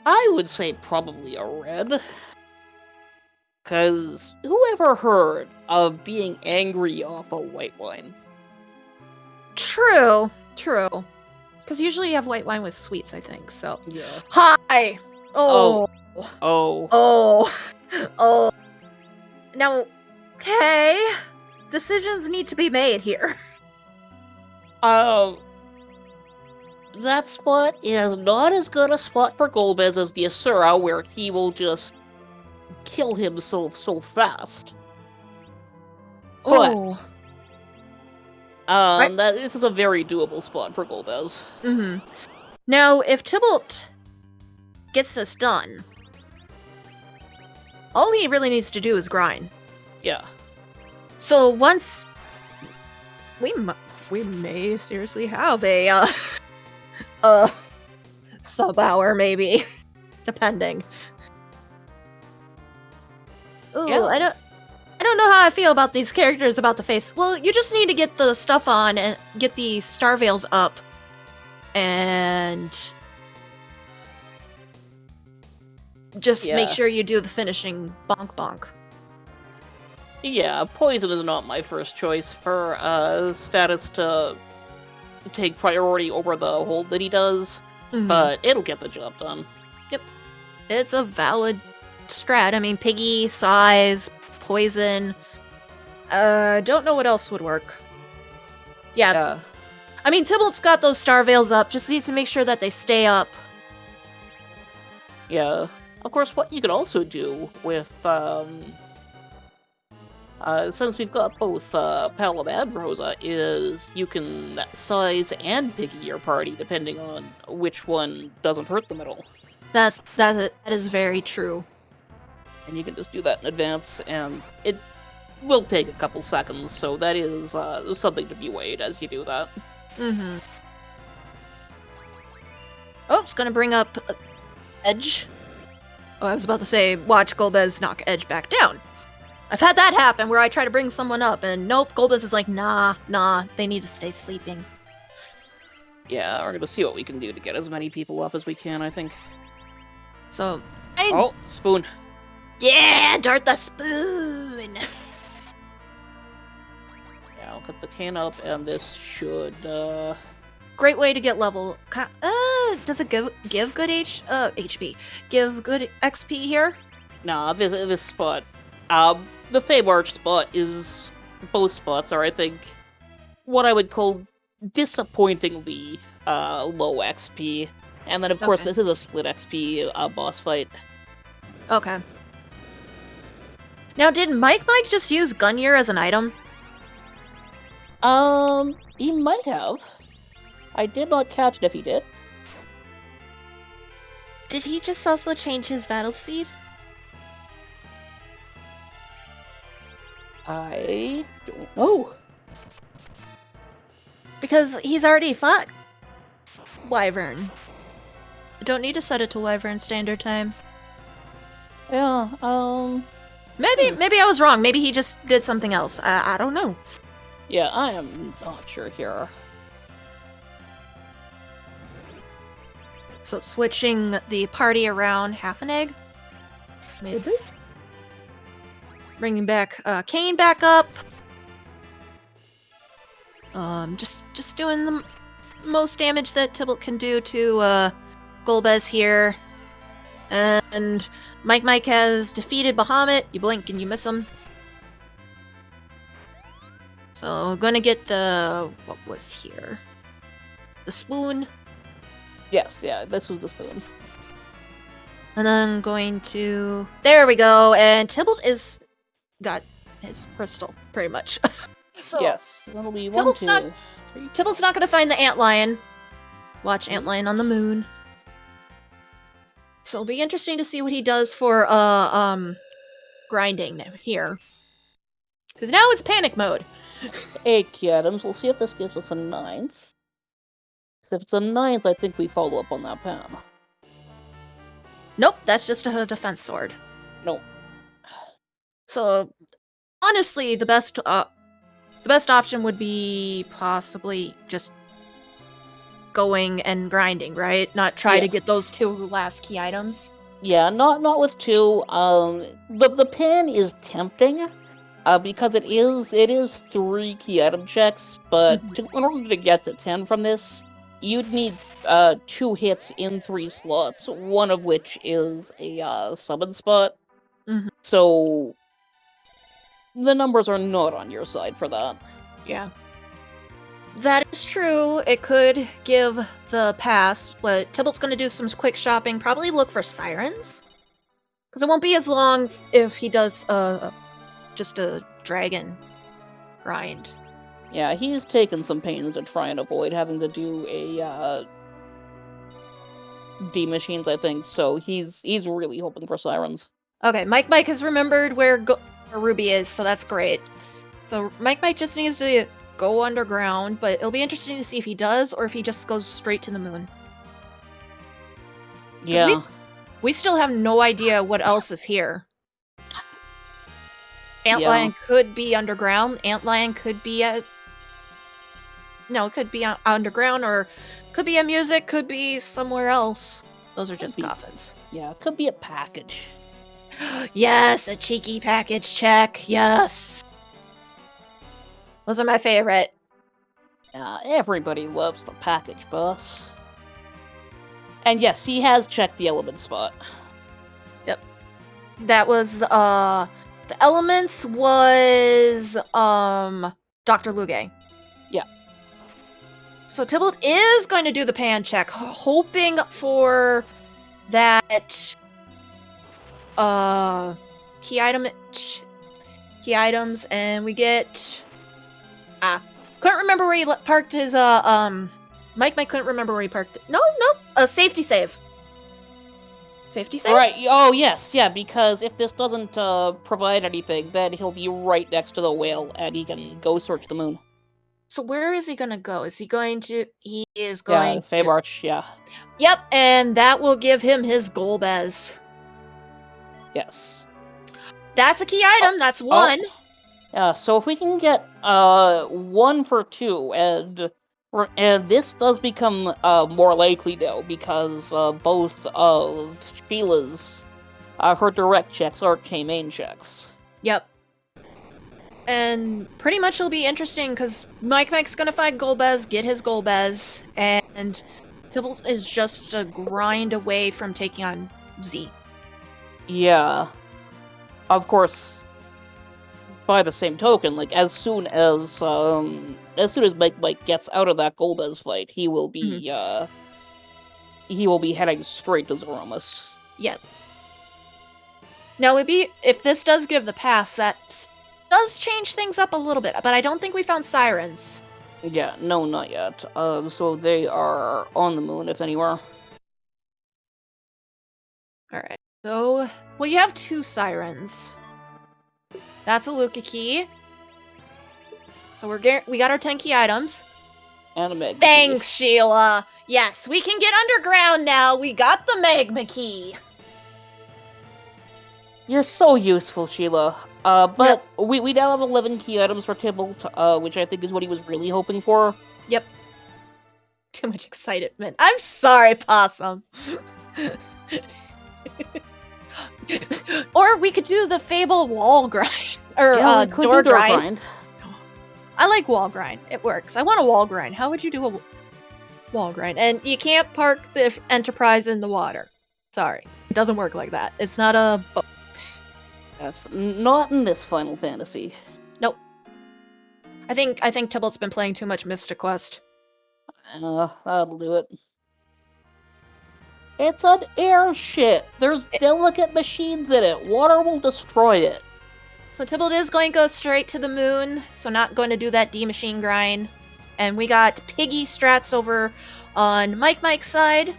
I would say probably a red. Because who ever heard of being angry off a white wine? True. Because usually you have white wine with sweets, I think, so. Yeah. Hi! Oh. Now, okay. Decisions need to be made here. That spot is not as good a spot for Golbez as the Asura, where he will just kill himself so fast. Oh. This is a very doable spot for Golbez. Mm-hmm. Now, if Tybalt gets this done, all he really needs to do is grind. Yeah. So once we may seriously have a sub-hour, maybe, depending. Ooh, yeah. I don't know how I feel about these characters about to face. Well, you just need to get the stuff on and get the star veils up, and just make sure you do the finishing bonk bonk. Yeah, poison is not my first choice for status to take priority over the hold that he does, but it'll get the job done. Yep. It's a valid strat. I mean, piggy, size, poison. Don't know what else would work. Yeah. I mean, Tybalt's got those star veils up, just needs to make sure that they stay up. Yeah. Of course, what you could also do with, since we've got both Palom and Rosa, is you can size and piggy your party, depending on which one doesn't hurt them at all. That is very true. And you can just do that in advance, and it will take a couple seconds, so that is something to be weighed as you do that. Mm-hmm. Oh, it's gonna bring up Edge. Oh, I was about to say, watch Golbez knock Edge back down. I've had that happen where I try to bring someone up, and nope, Golbez is like, nah, they need to stay sleeping. Yeah, we're gonna see what we can do to get as many people up as we can, I think. So, oh, spoon. Yeah, dart the spoon! Yeah, I'll cut the can up, and this should, Great way to get level. Does it give good HP? Give good XP here? Nah, this spot. The Feymarch spot is... Both spots are, I think, what I would call disappointingly low XP. And then, of course, this is a split XP boss fight. Okay. Now, did Mike just use Gunyear as an item? He might have. I did not catch it if he did. Did he just also change his battle speed? I don't know. Because he's already fought Wyvern. Don't need to set it to Wyvern standard time. Yeah, Maybe I was wrong. Maybe he just did something else. I don't know. Yeah, I am not sure here. So switching the party around half an egg? Maybe? Bringing back Kane back up. Just doing the most damage that Tybalt can do to Golbez here. And Mike has defeated Bahamut. You blink and you miss him. So gonna get the... what was here? The spoon. Yes, yeah, this was the spoon. And then going to... there we go. And Tybalt is... got his crystal, pretty much. So yes, that'll be Tybalt's 1, 2, not 3. Tybalt's not gonna find the antlion. Watch antlion on the moon. So it'll be interesting to see what he does for grinding here. Because now it's panic mode. It's 8 key items. We'll see if this gives us a 9th. If it's a 9th, I think we follow up on that pen. Nope, that's just a defense sword. Nope. So honestly, the best option would be possibly just going and grinding, right? Not try to get those 2 last key items. Yeah, not with 2. The pen is tempting, because it is 3 key item checks, but in order to get to 10 from this, you'd need 2 hits in 3 slots, one of which is a summon spot. So the numbers are not on your side for that. Yeah. That is true. It could give the pass, but Tybalt's going to do some quick shopping, probably look for sirens. Because it won't be as long if he does just a dragon grind. Yeah, he's taken some pains to try and avoid having to do a D machines, I think, so he's really hoping for sirens. Okay, Mike has remembered where Ruby is, so that's great. So Mike just needs to go underground, but it'll be interesting to see if he does or if he just goes straight to the moon. Yeah. We still have no idea what else is here. Antlion could be underground. Antlion could be at... No, it could be underground, or could be a music, could be somewhere else. Those are just coffins. Yeah, could be a package. Yes, a cheeky package check. Yes. Those are my favorite. Everybody loves the package boss. And yes, he has checked the element spot. Yep. That was, the elements was, Dr. Luge. Yeah. So Tybalt is going to do the pan check, hoping for that, key items, and we get, couldn't remember where he parked his, Mike couldn't remember where he parked it. No, a safety save. Safety save? Right, oh yes, yeah, because if this doesn't provide anything, then he'll be right next to the whale, and he can go search the moon. So where is he gonna go? He is going to... Feymarch, yeah. Yep, and that will give him his Golbez. Yes. That's a key item, that's 1. Yeah, so if we can get 1 for 2, and this does become more likely now, because both of Sheila's, her direct checks are K-main checks. Yep. And pretty much it'll be interesting, because Mike's gonna find Golbez, get his Golbez, and Tybalt is just a grind away from taking on Z. Yeah. Of course, by the same token, like, as soon as Mike gets out of that Golbez fight, he will be, he will be heading straight to Zeromus. Yep. Now, if this does give the pass, that does change things up a little bit, but I don't think we found sirens. Yeah, no, not yet. So they are on the moon, if anywhere. Alright, so... Well, you have 2 sirens. That's a Luca key. So we got our 10 key items. And a magma key. Thanks, Sheila! Yes, we can get underground now! We got the magma key! You're so useful, Sheila. But we now have 11 key items for Tybalt, which I think is what he was really hoping for. Yep. Too much excitement. I'm sorry, Possum. Or we could do the Fable wall grind. Or door grind. I like wall grind. It works. I want a wall grind. How would you do a wall grind? And you can't park the Enterprise in the water. Sorry. It doesn't work like that. It's not a boat. That's not in this Final Fantasy. Nope. I think Tybalt's been playing too much Mystic Quest. That'll do it. It's an airship! There's delicate machines in it! Water will destroy it! So Tybalt is going to go straight to the moon, so not going to do that D-machine grind. And we got piggy strats over on Mike's side.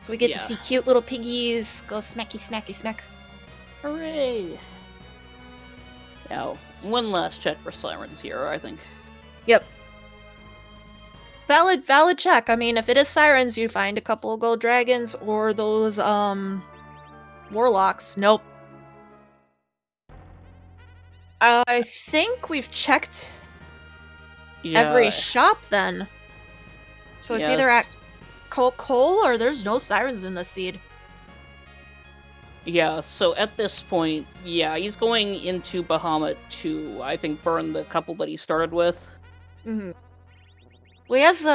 So we get to see cute little piggies go smacky, smacky, smack. Hooray! Now, one last check for sirens here, I think. Yep. Valid check. I mean, if it is sirens, you find a couple of gold dragons or those, warlocks. Nope. I think we've checked every shop then. So it's either at Coal or there's no sirens in the seed. Yeah, so at this point, he's going into Bahamut to, I think, burn the couple that he started with. Mm-hmm. Well, he has,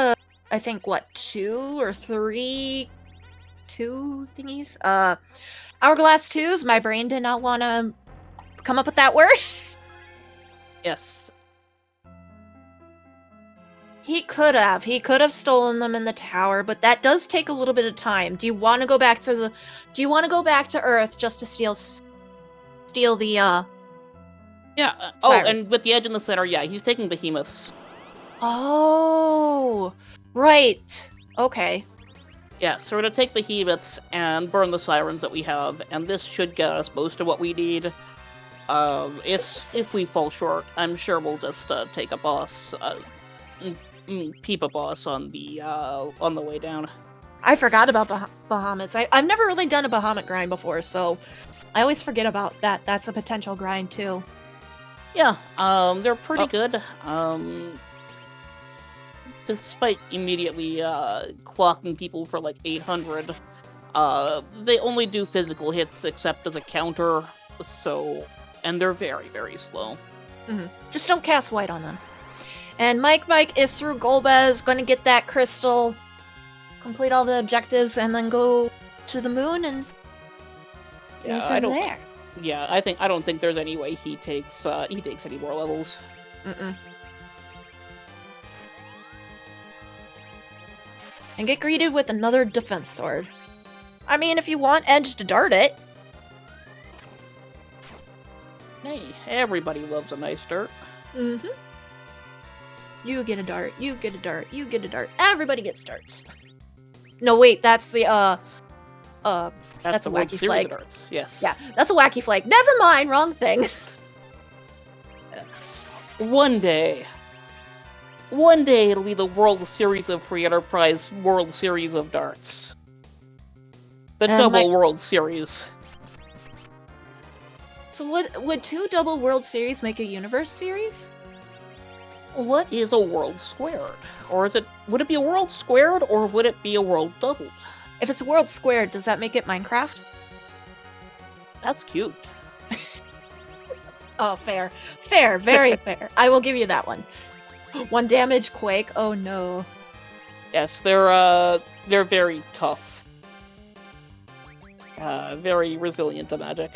I think, what, 2 or 3 thingies? Hourglass 2s, my brain did not want to come up with that word. Yes. He could have stolen them in the tower, but that does take a little bit of time. Do you want to go back to Earth just to steal the, Yeah, and with the edge in the center, he's taking behemoths. Oh, right. Okay. Yeah, so we're gonna take behemoths and burn the sirens that we have, and this should get us most of what we need. If we fall short, I'm sure we'll just take a boss, peep a boss on the way down. I forgot about Bahamut's. I've never really done a Bahamut grind before, so I always forget about that. That's a potential grind too. Yeah, they're pretty good. Despite immediately clocking people for like 800, they only do physical hits except as a counter, and they're very, very slow. Mm-hmm. Just don't cast white on them. And Mike is through Golbez, gonna get that crystal, complete all the objectives, and then go to the moon and I don't think there's any way he takes any more levels. Mm-mm. And get greeted with another defense sword. I mean, if you want Edge to dart it. Hey, everybody loves a nice dart. Mm-hmm. You get a dart, you get a dart, you get a dart. Everybody gets darts. No, wait, that's the, that's a wacky flag. Darts. Yes. Yeah, that's a wacky flag. Never mind, wrong thing. Yes. One day it'll be the World Series of Free Enterprise World Series of Darts. The double World Series. So would 2 double World Series make a Universe Series? What is a world squared? Or would it be a world squared, or would it be a world doubled? If it's a world squared, does that make it Minecraft? That's cute. Oh, fair. Fair, very fair. I will give you that one. 1 damage, Quake, oh no. Yes, they're very tough. Very resilient to magic.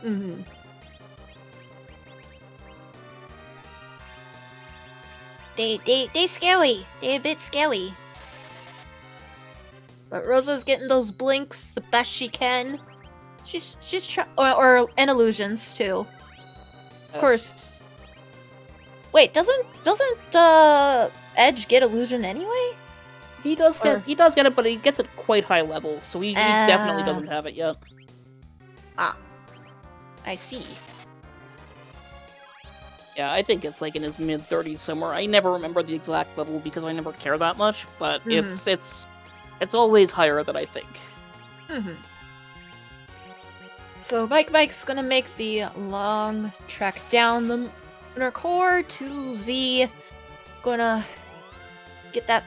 Mm-hmm. They scary. They're a bit scary. But Rosa's getting those blinks the best she can. She's and illusions too. Of course. Wait, doesn't Edge get illusion anyway? He does get it, but he gets it quite high level, so he definitely doesn't have it yet. Ah, I see. Yeah, I think it's like in his mid-30s somewhere. I never remember the exact level because I never care that much, but it's always higher than I think. Mm-hmm. So Mike's gonna make the long trek down the lunar core to Z. Gonna get that.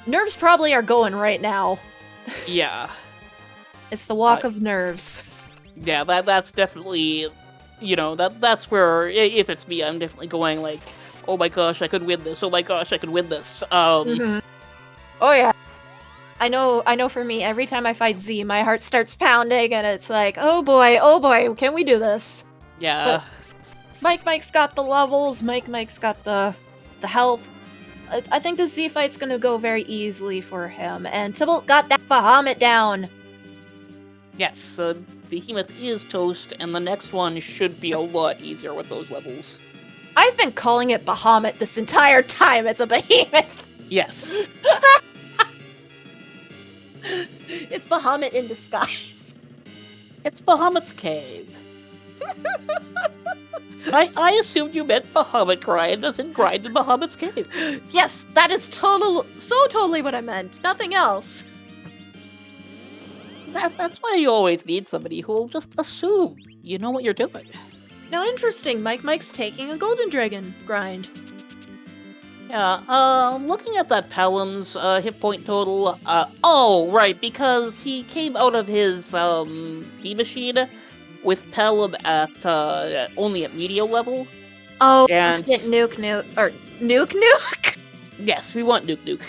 Nerves probably are going right now. Yeah. It's the walk of nerves. Yeah, that's definitely, that's where, if it's me, I'm definitely going like, oh my gosh, I could win this. Oh my gosh, I could win this. Mm-hmm. Oh yeah. I know for me, every time I fight Z, my heart starts pounding and it's like, oh boy, can we do this? Yeah. But Mike's got the levels, Mike's got the health. I think the Z fight's gonna go very easily for him, and Tybalt got that Bahamut down. Yes, Behemoth is toast, and the next one should be a lot easier with those levels. I've been calling it Bahamut this entire time. It's a behemoth. Yes. It's Bahamut in disguise. It's Bahamut's cave. I assumed you meant Bahamut grind as in grind in Bahamut's cave. Yes, that is totally what I meant. Nothing else. That's why you always need somebody who will just assume you know what you're doing. Now, interesting. Mike's taking a Golden Dragon grind. Yeah, looking at that Pelham's hit point total, oh, right, because he came out of his, D-Machine with Pelham at, only at medial level. Oh, and... let's get Nuke? Yes, we want Nuke.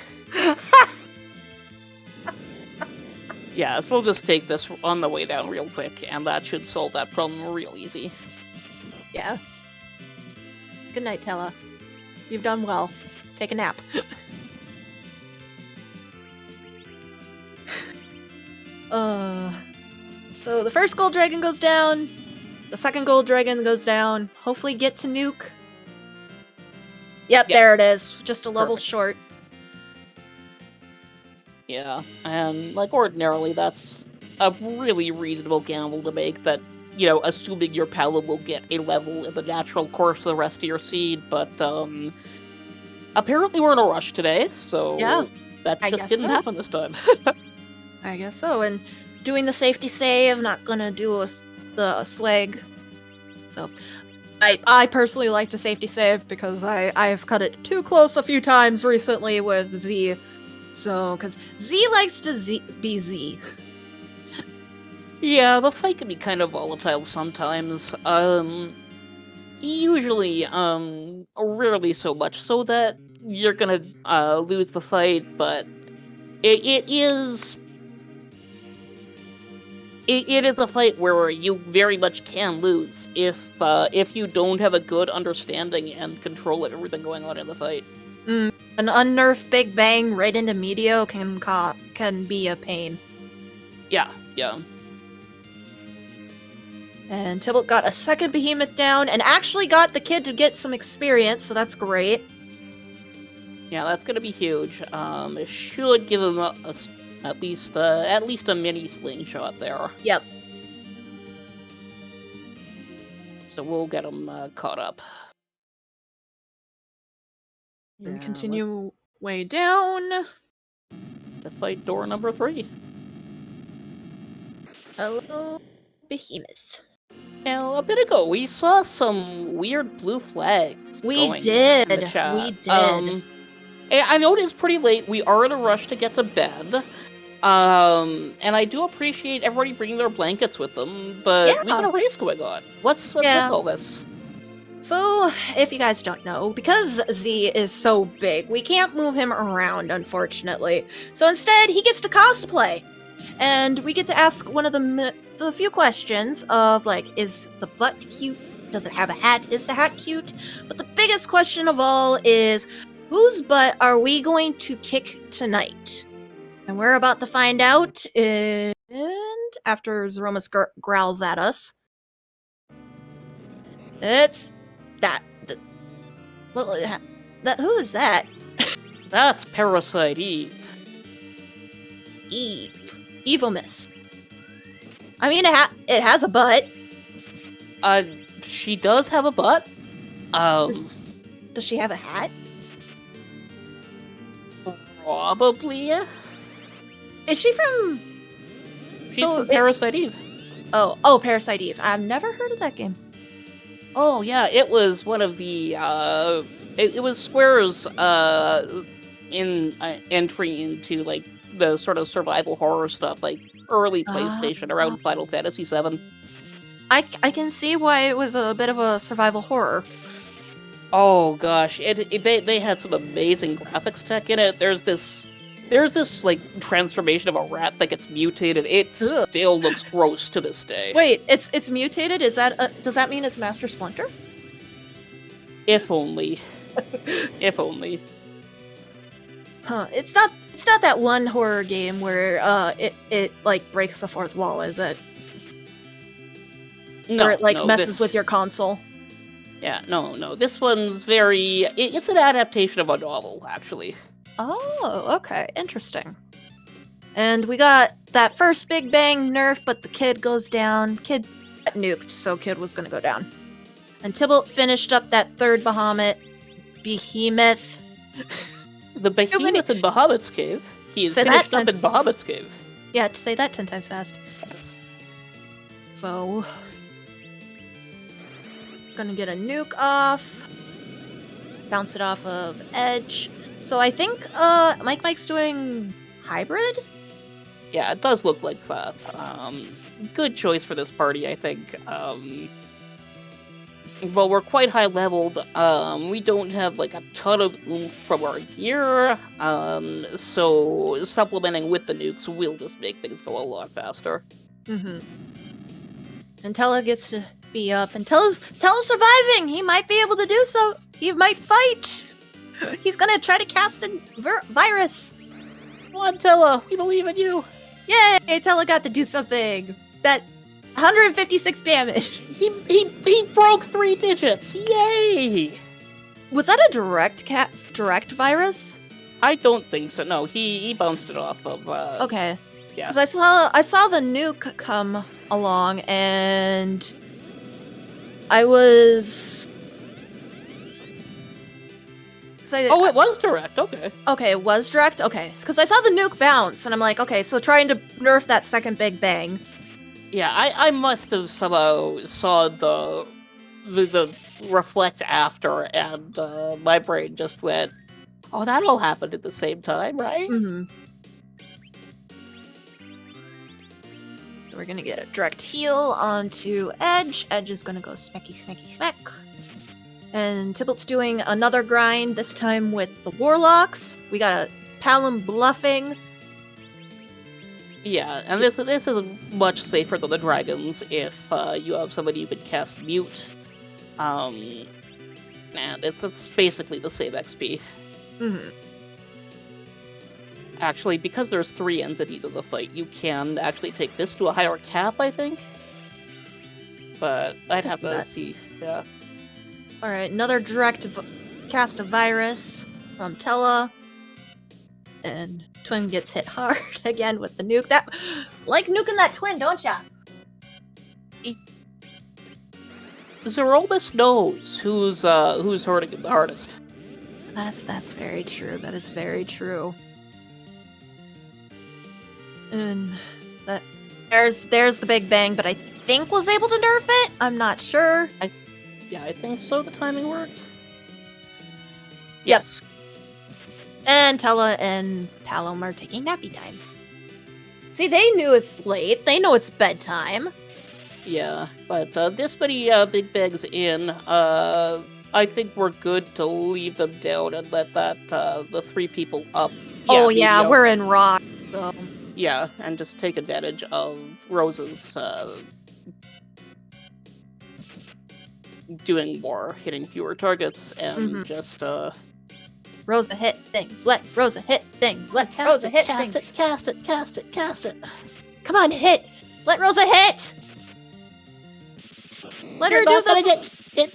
Yeah, so we'll just take this on the way down real quick, and that should solve that problem real easy. Yeah. Good night, Tella. You've done well. Take a nap. So the first Gold Dragon goes down. The second Gold Dragon goes down. Hopefully get to Nuke. Yep, there it is. Just a level short. Yeah, and, like, ordinarily that's a really reasonable gamble to make that, you know, assuming your Pelham will get a level in the natural course of the rest of your seed, but, apparently we're in a rush today, so that just didn't happen this time. I guess so, and doing the safety save, not gonna do the swag. So, I personally like to safety save because I've cut it too close a few times recently with Z. So, because Z likes to be Z. Yeah, the fight can be kind of volatile sometimes. Usually, rarely so much so that you're gonna lose the fight, but it is a fight where you very much can lose if you don't have a good understanding and control of everything going on in the fight. An unnerfed Big Bang right into Medio can be a pain. Yeah. And Tybalt got a second Behemoth down, and actually got the kid to get some experience, so that's great. Yeah, that's gonna be huge. It should give him at least a mini slingshot there. Yep. So we'll get him caught up. And continue way down. To fight door number 3. Hello, Behemoth. Now, a bit ago, we saw some weird blue flags. We did. In the chat. We did. I know it is pretty late. We are in a rush to get to bed. And I do appreciate everybody bringing their blankets with them, but we got a race going on. What's with all this? So, if you guys don't know, because Z is so big, we can't move him around, unfortunately. So instead, he gets to cosplay. And we get to ask one of the few questions of, like, is the butt cute? Does it have a hat? Is the hat cute? But the biggest question of all is, whose butt are we going to kick tonight? And we're about to find out, and after Zeromus growls at us, it's who is that? That's Parasite Eve. Evil Miss. I mean, it has a butt. She does have a butt. Does she have a hat? Probably. Is she from? She's from Parasite Eve. Oh, Parasite Eve. I've never heard of that game. Oh yeah, it was one of the it was Square's entry into like the sort of survival horror stuff, like early PlayStation around Final Fantasy VII. I can see why it was a bit of a survival horror. Oh gosh, they had some amazing graphics tech in it. There's this like transformation of a rat that gets mutated. It still looks gross to this day. Wait, it's mutated? Is that does that mean it's Master Splinter? If only. If only. Huh? It's not that one horror game where it like breaks the fourth wall, is it? No, Or it like no, messes with your console. Yeah, no. This one's very... It's an adaptation of a novel, actually. Oh, okay. Interesting. And we got that first Big Bang nerf, but the kid goes down. Kid got nuked, so kid was gonna go down. And Tybalt finished up that third behemoth. The behemoth in Bahamut's cave. He is Say finished that up in Bahamut's cave. Yeah, to say that 10 times fast. So... Gonna get a nuke off. Bounce it off of Edge. So I think Mike's doing hybrid? Yeah, it does look like that. Good choice for this party, I think. Well, we're quite high leveled. We don't have like a ton of oomph from our gear. So supplementing with the nukes will just make things go a lot faster. Mm-hmm. And Tella gets to be up, and Tella's surviving! He might be able to do so! He might fight! He's gonna try to cast a virus! Come on, Tella! We believe in you! Yay! Tella got to do something! That 156 damage! He broke 3 digits! Yay! Was that a direct virus? I don't think so. No, he bounced it off of, Okay. Yeah. Because I saw the nuke come along, and I was... Oh, it was direct, okay. Okay, it was direct? Okay, because I saw the nuke bounce, and I'm like, okay, so trying to nerf that second Big Bang. Yeah, I must have somehow saw the reflect after, and my brain just went, oh, that all happened at the same time, right? Mm-hmm. So we're gonna get a direct heal onto Edge. Edge is gonna go smacky, smacky, smack. And Tybalt's doing another grind, this time with the Warlocks. We got a Palom bluffing. Yeah, and this is much safer than the dragons if you have somebody who can cast mute. And it's basically the same XP. Mm-hmm. Actually, because there's 3 entities in the fight, you can actually take this to a higher cap, I think. But I'd have to see, yeah. Alright, another direct cast of virus from Tella. And Twin gets hit hard again with the nuke. That, like nuking that Twin, don't ya? Zeromus knows who's hurting him the hardest. That's very true. That is very true. And there's the Big Bang, but I think was able to nerf it. I'm not sure. Yeah, I think so. The timing worked. Yes. And Tella and Palom are taking nappy time. See, they knew it's late. They know it's bedtime. Yeah, but this many Big Bangs in, I think we're good to leave them down and let that the 3 people up. Yeah, we're in rock, so... Yeah, and just take advantage of Rose's doing more, hitting fewer targets, and just Rosa hit things. Let Rosa hit things. Let Rosa hit things. Cast it. Come on, hit. Let Rosa hit. Let her do the...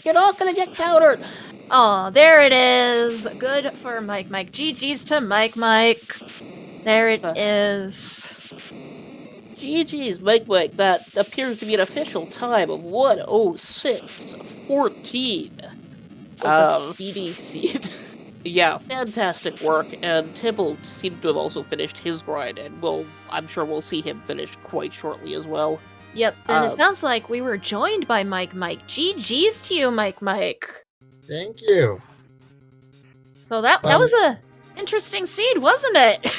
You're not gonna get countered. Oh, there it is. Good for Mike. GG's to Mike. There it is. GG's, Mike. That appears to be an official time of 1:06:14. A speedy seed. Yeah, fantastic work, and Tybalt seemed to have also finished his grind, and I'm sure we'll see him finish quite shortly as well. Yep, and it sounds like we were joined by Mike. GG's to you, Mike. Thank you. So that was a interesting seed, wasn't it?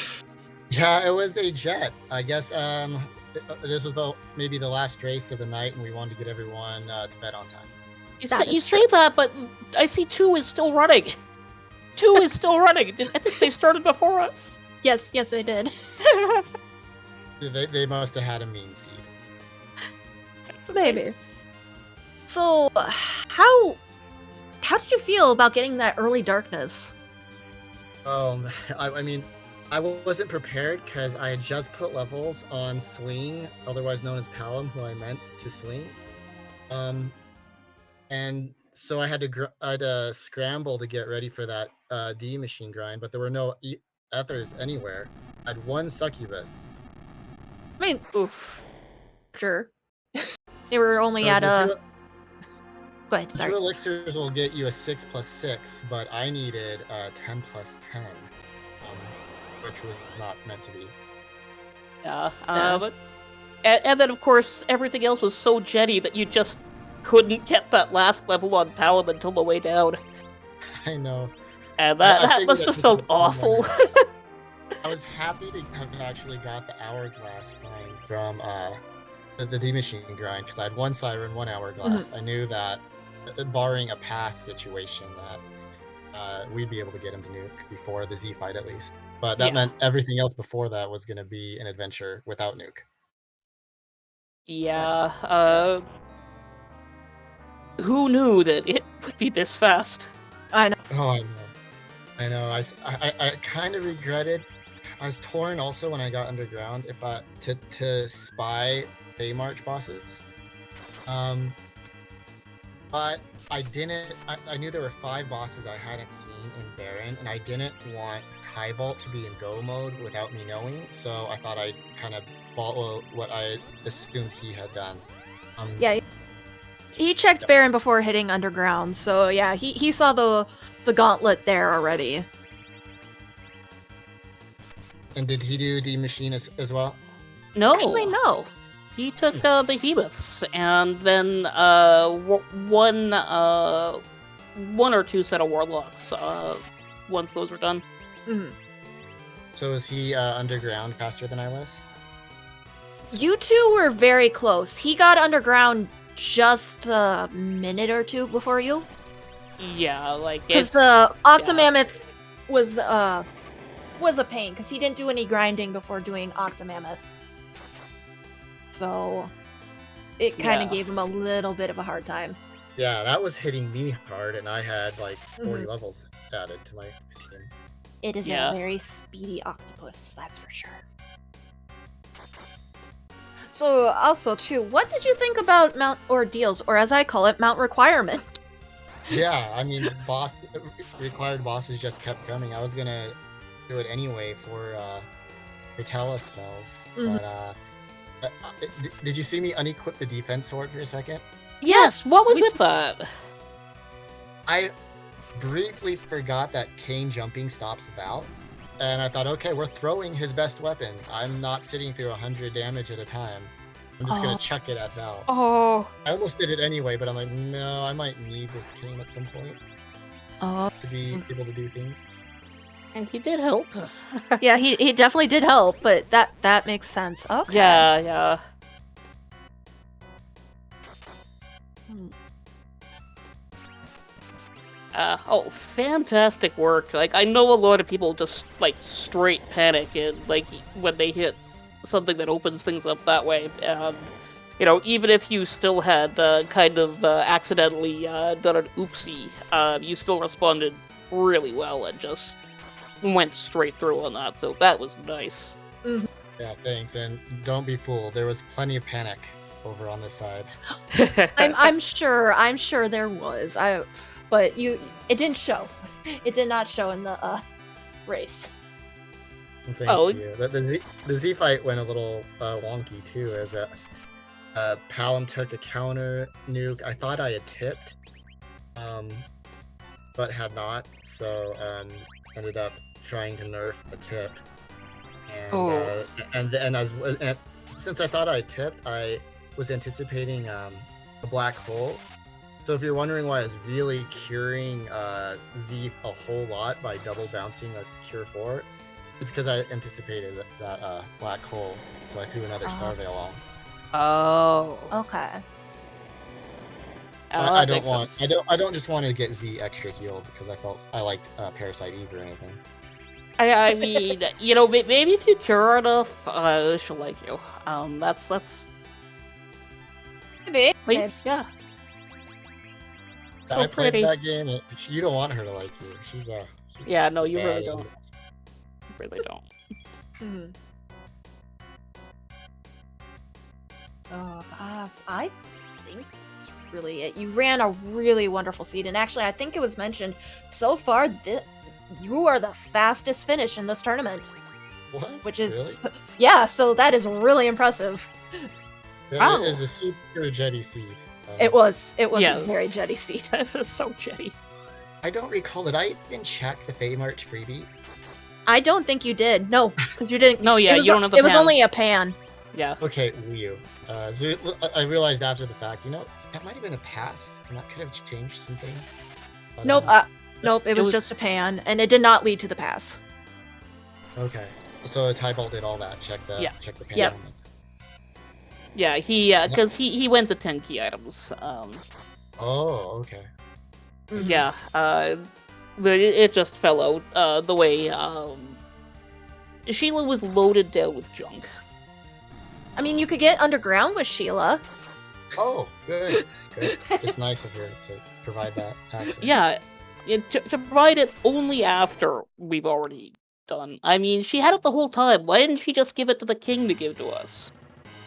Yeah, it was a jet. I guess this was maybe the last race of the night, and we wanted to get everyone to bed on time. You say that, but I see 2 is still running. 2 is still running. I think they started before us. Yes, they did. They must have had a mean seed. Maybe. So, how did you feel about getting that early darkness? I mean, I wasn't prepared because I had just put levels on Sling, otherwise known as Palom, who I meant to sling. And so I had to scramble to get ready for that D machine grind, but there were no ethers anywhere. I had one succubus. I mean, Oof. sure. They were only So at the Go ahead, two sorry. elixirs will get you a 6 + 6, but I needed 10 + 10, which was not meant to be. Yeah. Yeah. But and then of course everything else was so jetty that you just couldn't get that last level on Palom until the way down, I know. and I that figured must it have took felt it somewhere. awful. I was happy to have actually got the hourglass find from the D machine grind because I had one siren, one hourglass. I knew that, barring a pass situation, that we'd be able to get him to nuke before the Z fight at least. But that Yeah. meant everything else before that was going to be an adventure without nuke. Yeah. Who knew that it would be this fast? I know. Oh, I know. I kind of regretted. I was torn also when I got underground if I to spy Fey March bosses. But I didn't. I knew there were 5 bosses I hadn't seen in Baron, and I didn't want Tybalt to be in go mode without me knowing. So I thought I'd kind of follow what I assumed he had done. Yeah, he checked Baron before hitting underground, so yeah, he saw the gauntlet there already. And did he do D machine as well? No. Actually, no. He took behemoths, and then one or two set of warlocks. Once those were done. Mhm. So is he underground faster than I was? You two were very close. He got underground just a minute or two before you. Yeah, like Because Octomammoth was a pain, because he didn't do any grinding before doing Octomammoth. So it kind of gave him a little bit of a hard time. Yeah, that was hitting me hard, and I had like 40 levels added to my team. It is a very speedy octopus, that's for sure. So, also, too, what did you think about Mount Ordeals, or as I call it, Mount Requirement? Yeah, I mean, required bosses just kept coming. I was gonna do it anyway for tele spells, but did you see me unequip the defense sword for a second? Yes, what was with that? I briefly forgot that Kane jumping stops Val, and I thought, okay, we're throwing his best weapon. I'm not sitting through 100 damage at a time. I'm just gonna chuck it at Val. Oh. I almost did it anyway, but I'm like, no, I might need this Kane at some point to be able to do things. And he did help. Yeah, he definitely did help, but that makes sense. Okay. Yeah. Fantastic work. Like, I know a lot of people just, like, straight panic and, like, when they hit something that opens things up that way. You know, even if you still had kind of accidentally done an oopsie, you still responded really well and just went straight through on that, so that was nice. Yeah, thanks, and don't be fooled. There was plenty of panic over on this side. I'm sure there was. But it didn't show. It did not show in the race. Thank you. The Z fight went a little wonky too, as Palom took a counter nuke. I thought I had tipped, but had not. So ended up trying to nerf a tip, and since I thought I tipped, I was anticipating a black hole. So if you're wondering why I was really curing Z a whole lot by double bouncing a cure 4, it's because I anticipated that black hole, so I threw another Star Veil on. Oh, okay. I don't just want to get Z extra healed because I liked Parasite Eve or anything. I mean, you know, maybe if you cure enough, she'll like you. That's maybe. Please, yeah. So I played that game. You don't want her to like you. She's no, you really don't. You really don't. I think it's really it. You ran a really wonderful seed, and actually, I think it was mentioned so far that you are the fastest finish in this tournament. What? Which is, really? yeah, so that is really impressive. It is a super jetty seed. It was Yeah. a very jetty seed. That is so jetty. I don't recall. Did I even check the Fey March freebie? I don't think you did. No, because you didn't. No, yeah, it was, you don't have the It was pan. only a pan. Yeah. Okay, Wii. So I realized after the fact, that might have been a pass, and that could have changed some things. But, Nope. Nope. It was just a pan, and it did not lead to the pass. Okay. So Tybalt did all that. Check the pan. Yep. Yeah, because he went to 10 key items. Oh, okay. Mhm. Yeah, it just fell out the way Sheila was loaded down with junk. I mean, you could get underground with Sheila. Oh, good. Good. It's nice of her to provide that access. Yeah, to provide it only after we've already done. I mean, she had it the whole time. Why didn't she just give it to the king to give to us?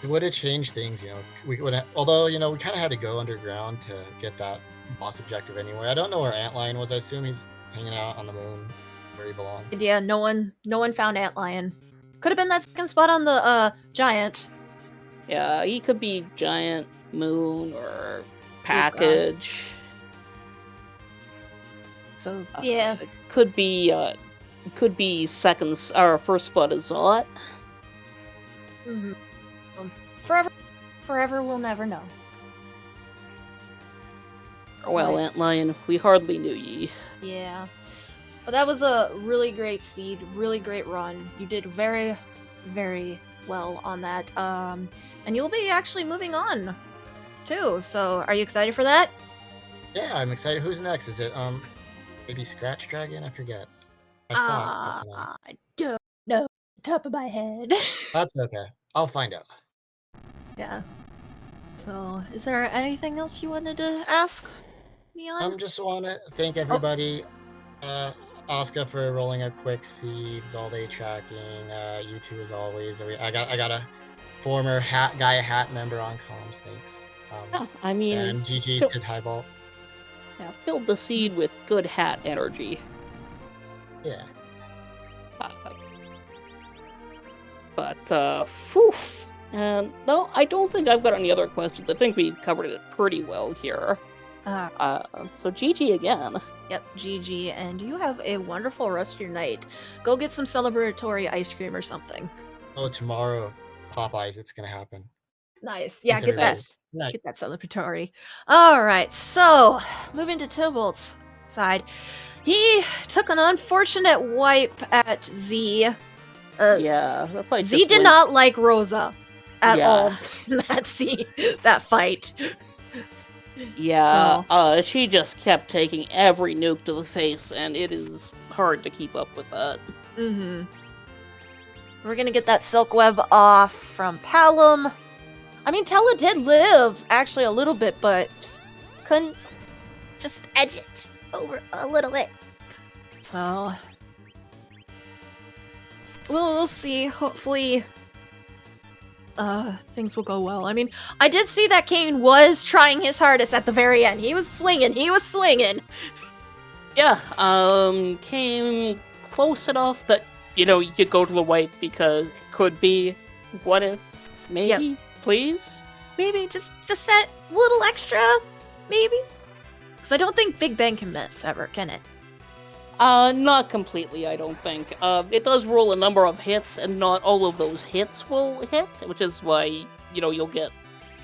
It would have changed things, We would have, although we kind of had to go underground to get that boss objective anyway. I don't know where Antlion was. I assume he's hanging out on the moon where he belongs. Yeah, no one found Antlion. Could have been that second spot on the giant. Yeah, he could be giant, moon, or package. So yeah, Could be seconds or first spot is Zot. mm-hmm. Forever, we'll never know. Well, Right. Antlion, we hardly knew ye. Yeah. But that was a really great seed, really great run. You did very, very well on that. And you'll be actually moving on too. So are you excited for that? Yeah, I'm excited. Who's next? Is it maybe Scratch Dragon? I forget. I saw it. I don't know. Top of my head. That's okay. I'll find out. Yeah. So is there anything else you wanted to ask Neon? Just want to thank everybody. Oscar for rolling a quick seeds, all day tracking. You two as always. I got a former hat member on comms. Thanks. Yeah, I mean, And GG's to Tybalt. yeah, filled the seed with good hat energy. Yeah. But, phew. And no, I don't think I've got any other questions. I think we covered it pretty well here. So GG again. Yep, GG, and you have a wonderful rest of your night. Go get some celebratory ice cream or something. Oh, tomorrow, Popeyes, it's gonna happen. Nice. Yeah, Thanks, get that. everybody. Night. Get that celebratory. Alright, so moving to Tybalt's side. He took an unfortunate wipe at Z. Yeah, that fight Z just did went- not like Rosa at Yeah. all in that fight. Yeah, she just kept taking every nuke to the face, and it is hard to keep up with that. Mm-hmm. We're gonna get that silk web off from Palom. I mean, Tella did live, actually, a little bit, but just couldn't just edge it over a little bit. So, we'll see. Hopefully, things will go well. I mean, I did see that Kane was trying his hardest at the very end. He was swinging. Yeah, came close enough that, you go to the white because it could be, what if, maybe, please? Maybe just that little extra, maybe? Because I don't think Big Bang can miss ever, can it? Not completely, I don't think. It does roll a number of hits, and not all of those hits will hit, which is why, you'll get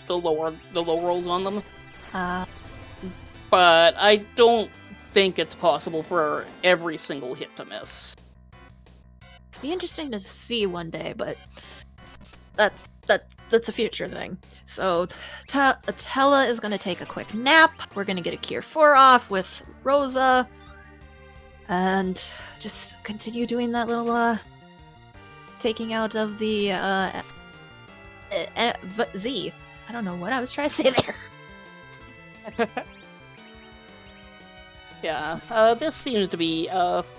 the low rolls on them. But I don't think it's possible for every single hit to miss. Be interesting to see one day, but that's a future thing. So Tella is gonna take a quick nap. We're gonna get a Cure 4 off with Rosa, and just continue doing that little taking out of the Z. I don't know what I was trying to say there. Yeah, this seems to be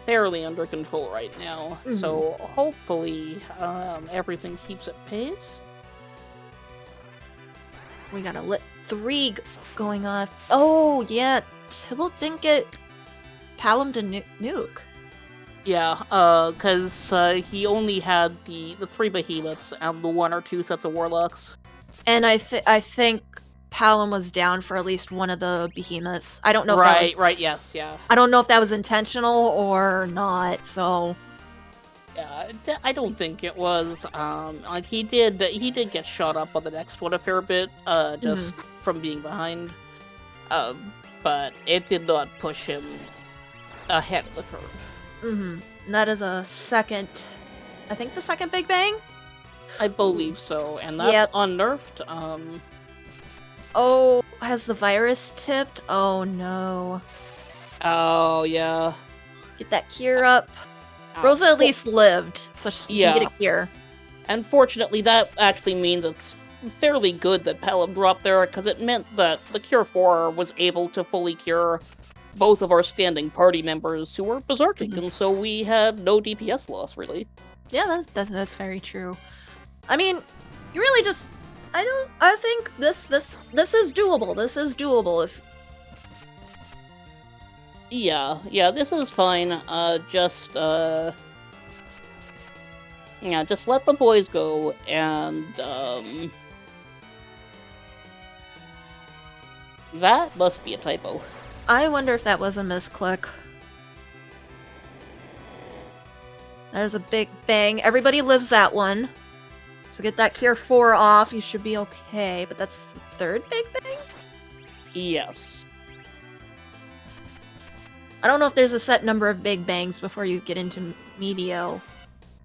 fairly under control right now, so hopefully everything keeps at pace. We gotta 3 going off. Oh, yeah. Tybalt didn't get Palom to nuke. Yeah, because he only had the 3 behemoths and the 1 or 2 sets of warlocks. And I think Palom was down for at least one of the behemoths. I don't know if that was... Right, yes, yeah. I don't know if that was intentional or not, so... Yeah, I don't think it was. Like, he did get shot up on the next one a fair bit, just from being behind. But it did not push him ahead of the curve. Mm-hmm. That is a second... I think the second Big Bang? I believe so, and that's unnerfed. Oh, has the virus tipped? Oh no. Oh, yeah. Get that cure up. Rosa at least lived, so she can get a cure. And fortunately, that actually means it's fairly good that Pelham dropped there, because it meant that the Cure 4 was able to fully cure both of our standing party members who were berserking, and so we had no DPS loss, really. Yeah, that's very true. I mean, you really just... I think this is doable. This is doable if... Yeah, this is fine. Just let the boys go, and, that must be a typo. I wonder if that was a misclick. There's a Big Bang. Everybody lives that one. So get that Cure 4 off, you should be okay. But that's the 3rd Big Bang? Yes. I don't know if there's a set number of Big Bangs before you get into Medio.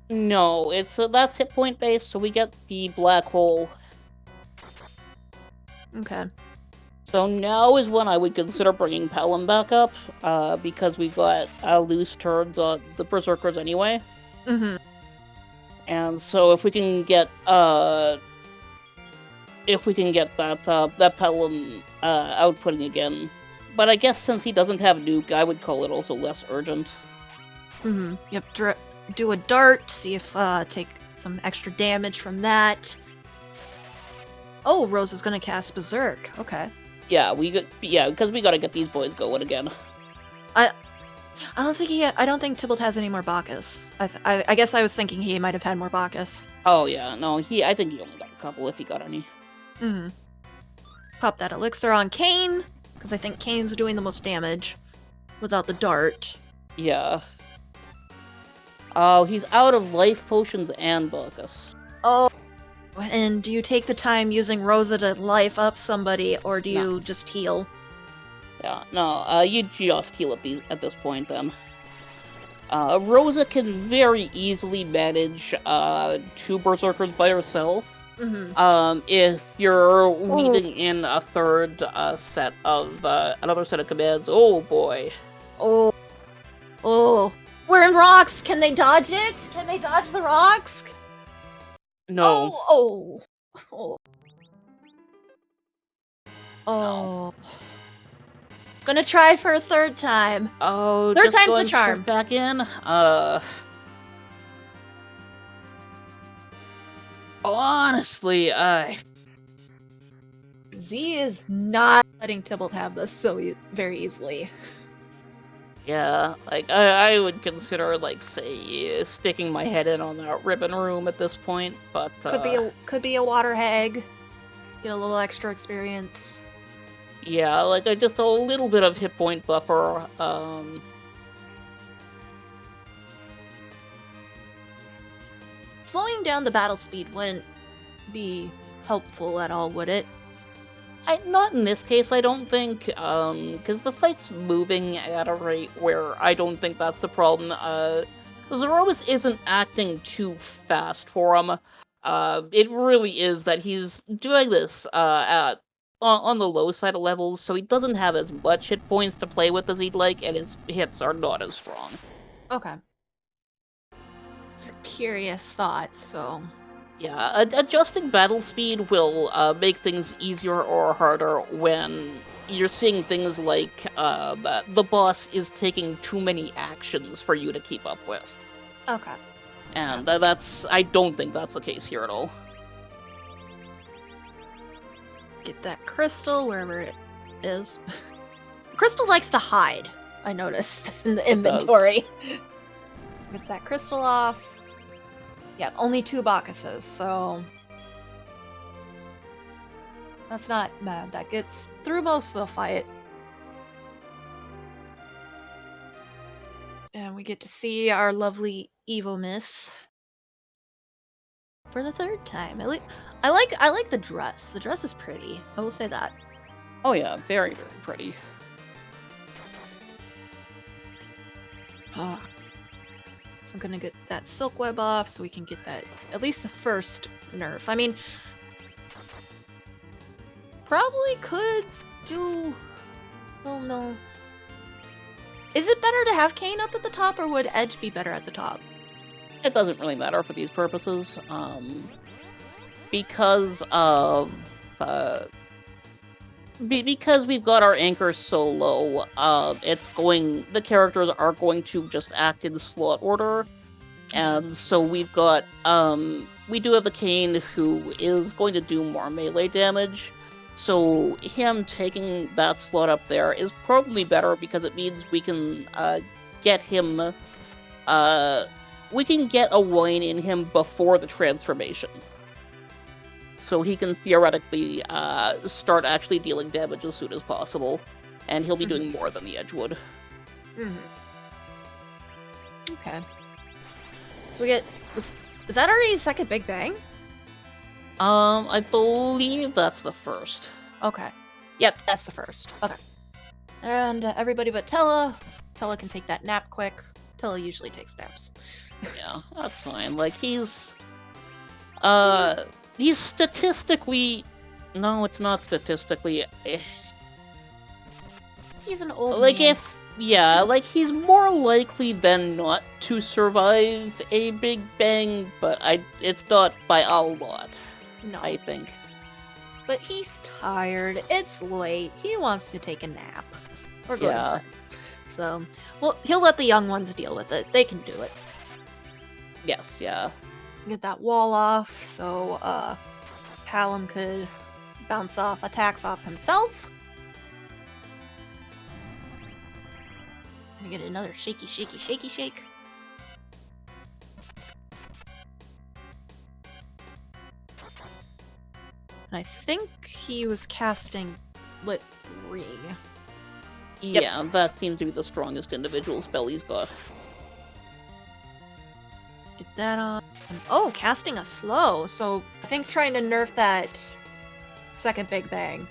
No, that's hit point based, so we get the black hole. Okay. So now is when I would consider bringing Pelham back up, because we've got loose turns on the Berserkers anyway. Mm-hmm. And so if we can get that Pelham outputting again. But I guess since he doesn't have nuke, I would call it also less urgent. Mm-hmm. Yep, do a dart, see if take some extra damage from that. Oh, Rose is gonna cast Berserk. Okay. Yeah, because we gotta get these boys going again. I don't think Tybalt has any more Bacchus. I guess I was thinking he might have had more Bacchus. Oh yeah, no, I think he only got a couple if he got any. Mm-hmm. Pop that elixir on Kane, because I think Kane's doing the most damage without the dart. Yeah. Oh, he's out of life potions and Bacchus. Oh, and do you take the time using Rosa to life up somebody, or do you just heal? Yeah, no, you just heal at this point, then. Rosa can very easily manage 2 Berserkers by herself. Mm-hmm. If you're weaving in a third set of, another set of commands, oh boy. Oh. We're in rocks! Can they dodge it? Can they dodge the rocks? No. Oh. No. Gonna try for a 3rd time. Oh, third just time's go the charm. Back in. Honestly, Z is not letting Tybalt have this so very easily. Yeah, like, I would consider, like, say, sticking my head in on that ribbon room at this point, but, Could be a water hag. Get a little extra experience. Yeah, like, just a little bit of hit point buffer, Slowing down the battle speed wouldn't be helpful at all, would it? Not in this case, I don't think, because the fight's moving at a rate where I don't think that's the problem. Zerobus isn't acting too fast for him. It really is that he's doing this, on the low side of levels, so he doesn't have as much hit points to play with as he'd like, and his hits are not as strong. Okay. It's a curious thought, so... Yeah, adjusting battle speed will make things easier or harder when you're seeing things like that the boss is taking too many actions for you to keep up with. Okay. And I don't think that's the case here at all. Get that crystal wherever it is. Crystal likes to hide, I noticed, in the inventory. Get that crystal off. Yeah, only 2 Bacchuses, so... That's not bad. That gets through most of the fight. And we get to see our lovely Evo Miss for the 3rd time. I like the dress. The dress is pretty. I will say that. Oh yeah, very, very pretty. So I'm gonna get that silk web off so we can get that, at least the first nerf. I mean, probably could do... Oh no. Is it better to have Kane up at the top, or would Edge be better at the top? It doesn't really matter for these purposes, because of because we've got our anchor so low. The characters are going to just act in slot order, and so we've got we do have the Kane, who is going to do more melee damage. So him taking that slot up there is probably better, because it means we can get him, we can get a Wayne in him before the transformation. So he can theoretically start actually dealing damage as soon as possible, and he'll be doing more than the Edge would. Okay. So we get... Is that already second Big Bang? I believe that's the first. Okay. Yep, that's the first. Okay. And everybody but Tella. Tella can take that nap quick. Tella usually takes naps. Yeah, that's fine. Like, he's statistically... No, it's not statistically... He's an old Like, man. he's more likely than not to survive a Big Bang, but it's not by a lot. No. I think. But he's tired. It's late. He wants to take a nap. Or go to bed. So, well, he'll let the young ones deal with it. They can do it. Yes, yeah. Get that wall off so Hallam could bounce off attacks off himself. We get another shaky, shaky, shaky shake. And I think he was casting Lit 3. Yep. Yeah, that seems to be the strongest individual spell he's got. Get that on. Oh, casting a slow. So I think trying to nerf that second Big Bang.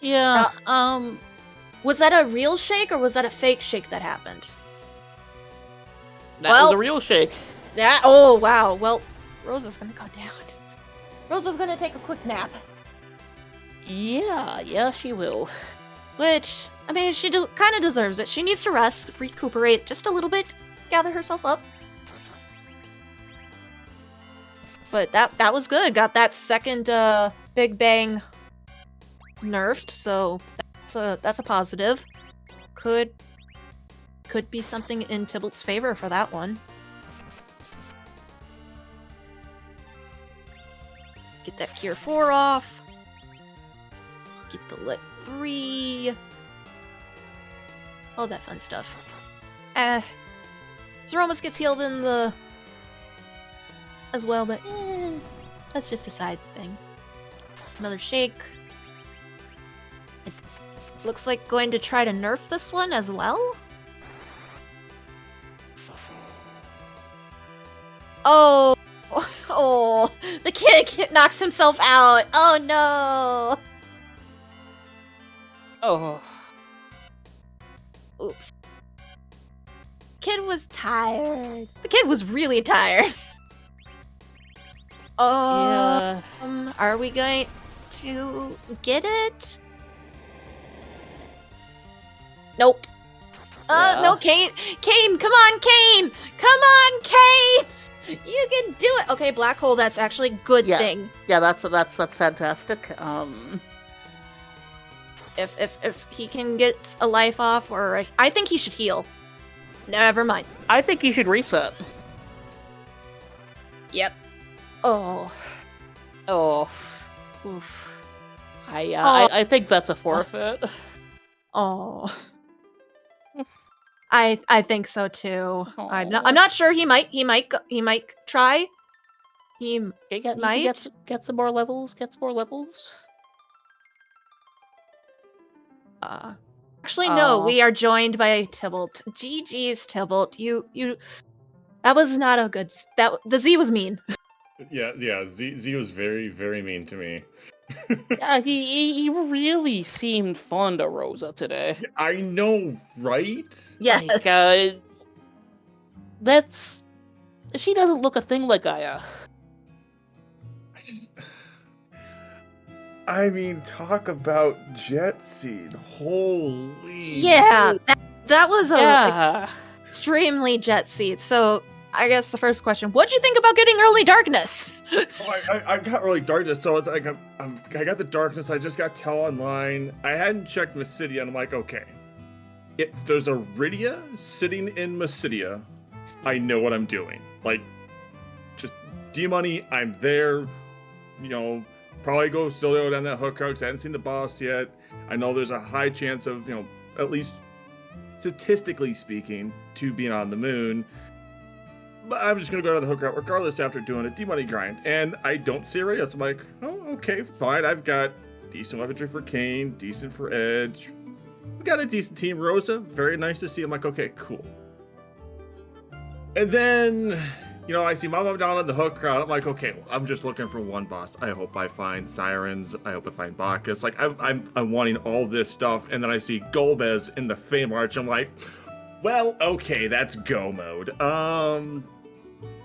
Yeah, Was that a real shake or was that a fake shake that happened? that was a real shake. Oh, wow. Well, Rosa's gonna go down. Rosa's gonna take a quick nap. Yeah, she will. Which, I mean, she kind of deserves it. She needs to rest, recuperate just a little bit, gather herself up. But that was good. Got that second Big Bang nerfed, so that's a positive. Could be something in Tybalt's favor for that one. Get that Cure 4 off. Get the Lit 3. All that fun stuff. Zeromus gets healed in the... as well, but that's just a side thing. Another shake. It looks like going to try to nerf this one as well. Oh! Oh! The kid knocks himself out! Oh no! Oh. Oops. Kid was tired. The kid was really tired. Yeah. Are we going to get it? Nope. Yeah. No, Kane! Kane, come on, Kane! Come on, Kane! You can do it! Okay, Black Hole, that's actually a good thing. Yeah, that's fantastic. If he can get a life off, or I think he should heal. Never mind. I think you should reset. Yep. Oh. Oh. Oof. I think that's a forfeit. Oh. I think so too. I'm Aw. not sure. He might try. He You can might. get some more levels. Get some more levels. Actually, no. We are joined by Tybalt. GG's Tybalt. You. That was not a good. The Z was mean. Yeah. Z was very, very mean to me. Yeah, he really seemed fond of Rosa today. I know, right? Yes. Like, she doesn't look a thing like Aya. I mean, talk about jet seed. Holy. Yeah. That was Yeah. extremely jet seat. So I guess the first question: what'd you think about getting early darkness? I got early darkness, so I was like, I got the darkness. I just got Tell Online. I hadn't checked Mysidia, and I'm like, okay, if there's a Rydia sitting in Mysidia, I know what I'm doing. Like, just D-Money, I'm there. You know, probably still go down that hook route because I haven't seen the boss yet. I know there's a high chance of, at least statistically speaking, to being on the moon. But I'm just going to go down the hook route regardless after doing a D-Money grind. And I don't see a Rydia, so I'm like, oh, okay, fine. I've got decent weaponry for Kane, decent for Edge. We got a decent team. Rosa, very nice to see. I'm like, okay, cool. And then, I see Mama down on the hook crowd. I'm like, okay, I'm just looking for one boss. I hope I find Sirens. I hope I find Bacchus. Like, I'm wanting all this stuff. And then I see Golbez in the Fame Arch. I'm like, well, okay, that's go mode.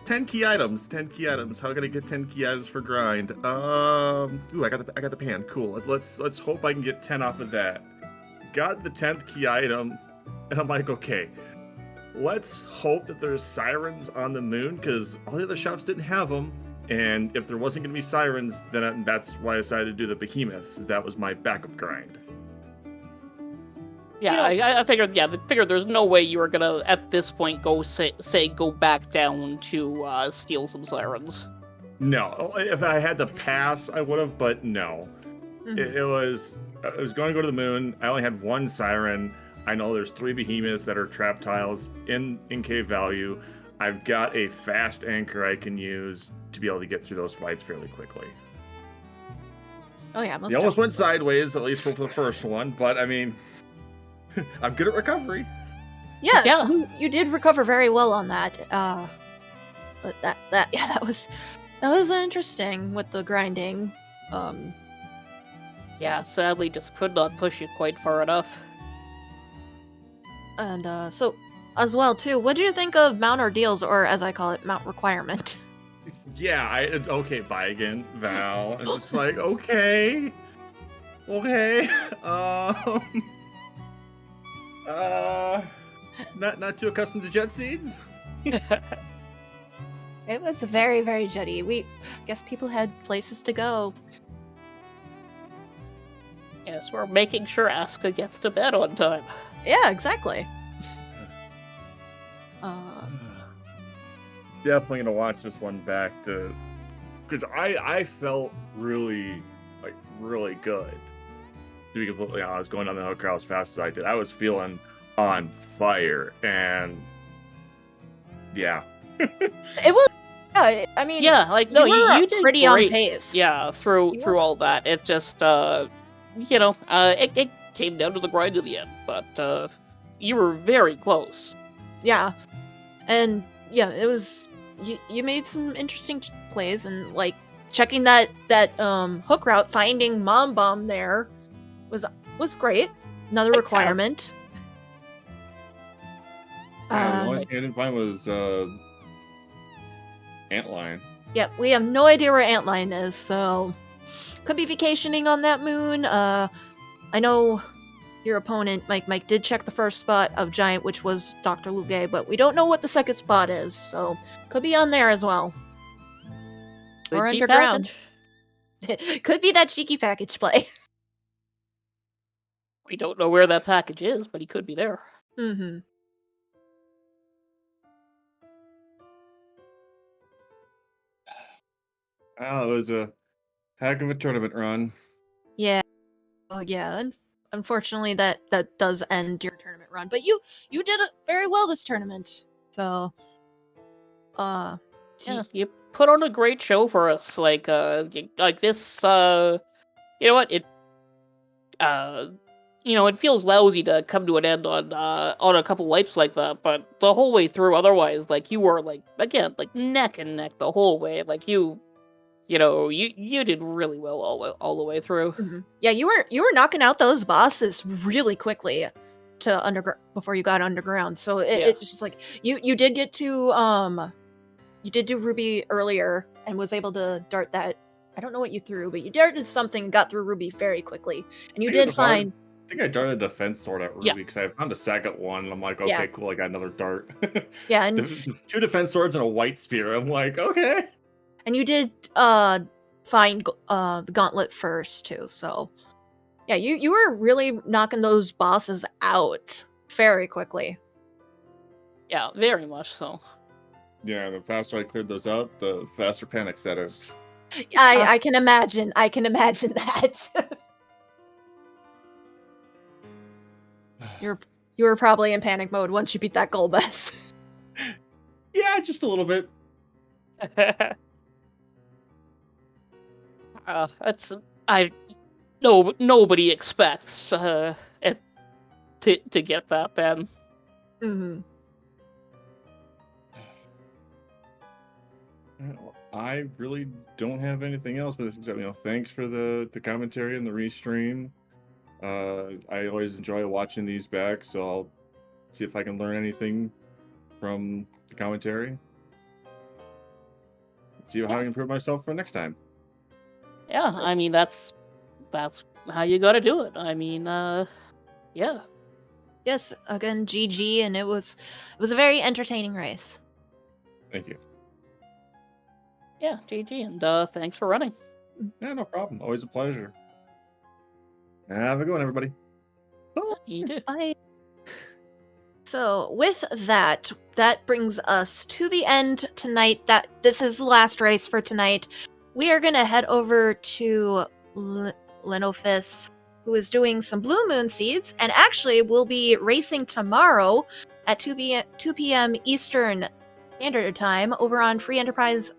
10 key items. 10 key items. How can I get 10 key items for grind? Ooh, I got the pan. Cool. Let's hope I can get 10 off of that. Got the 10th key item, and I'm like, okay, let's hope that there's Sirens on the moon, because all the other shops didn't have them. And if there wasn't going to be Sirens, then that's why I decided to do the Behemoths. That was my backup grind. Yeah, I figured. Yeah, I figured there's no way you were gonna at this point go go back down to steal some Sirens. No, if I had the pass, I would have, but no. Mm-hmm. It was. I was going to go to the moon. I only had one Siren. I know there's 3 Behemoths that are trap tiles in cave value. I've got a fast anchor I can use to be able to get through those fights fairly quickly. Oh yeah, They almost went sideways, at least for the first one, but I mean, I'm good at recovery. Yeah. You did recover very well on that. But that was interesting with the grinding. Yeah, sadly, just could not push it quite far enough. And so, as well too, what do you think of Mount Ordeals, or as I call it, Mount Requirement? Yeah, okay, bye again, Val. I'm just like, okay. Not too accustomed to jet seeds. It was very, very jetty. I guess people had places to go. Yes, we're making sure Asuka gets to bed on time. Yeah, exactly. Definitely gonna watch this one back because I felt really good. To be completely honest, going down the hook as fast as I did, I was feeling on fire, and yeah. It was. Yeah, I mean, yeah, like no, you did pretty great. on pace. Yeah, through all that, it just it came down to the grind at the end, but you were very close. Yeah, and yeah, it was. You made some interesting plays, and like checking that hook route, finding Mom Bomb there was great. Another requirement. The only thing I didn't find was Antline. Yep, we have no idea where Antline is, so could be vacationing on that moon. I know your opponent, Mike, did check the first spot of Giant, which was Dr. Luge, but we don't know what the second spot is, so could be on there as well. Or underground. Could be that cheeky package play. We don't know where that package is, but he could be there. Mm-hmm. Well, it was a heck of a tournament run. Yeah. Oh yeah, unfortunately that does end your tournament run. But you did it very well this tournament. So, Yeah, you put on a great show for us. Like this. You know what? It feels lousy to come to an end on a couple wipes like that. But the whole way through, otherwise, like you were like again, like neck and neck the whole way. Like you did really well all the way through. yeah, you were knocking out those bosses really quickly to before you got underground. So it's just like you did get to you did do Ruby earlier and was able to dart that. I don't know what you threw, but you darted something and got through Ruby very quickly. And you did find. I think I darted a defense sword at Ruby because I found a second one, and I'm like, okay, cool, I got another dart. Yeah, and 2 defense swords and a white spear. I'm like, okay. And you did find the gauntlet first too, so yeah, you were really knocking those bosses out very quickly. Yeah, very much so. Yeah, the faster I cleared those out, the faster panic set in. I can imagine. I can imagine that. You were probably in panic mode once you beat that gold boss. Yeah, just a little bit. Nobody expects it to get that bad. Mm-hmm. I really don't have anything else, but thanks for the commentary and the restream. I always enjoy watching these back, so I'll see if I can learn anything from the commentary. See how I can improve myself for next time. Yeah, I mean that's how you gotta do it. I mean, yeah. Yes, again, GG, and it was a very entertaining race. Thank you. Yeah, GG, and thanks for running. Yeah, no problem. Always a pleasure. Have a good one, everybody. You too. Bye. So with that brings us to the end tonight. This is the last race for tonight. We are gonna head over to Lenofis, who is doing some Blue Moon seeds, and actually will be racing tomorrow at 2 p.m. Eastern Standard Time over on Free Enterprise,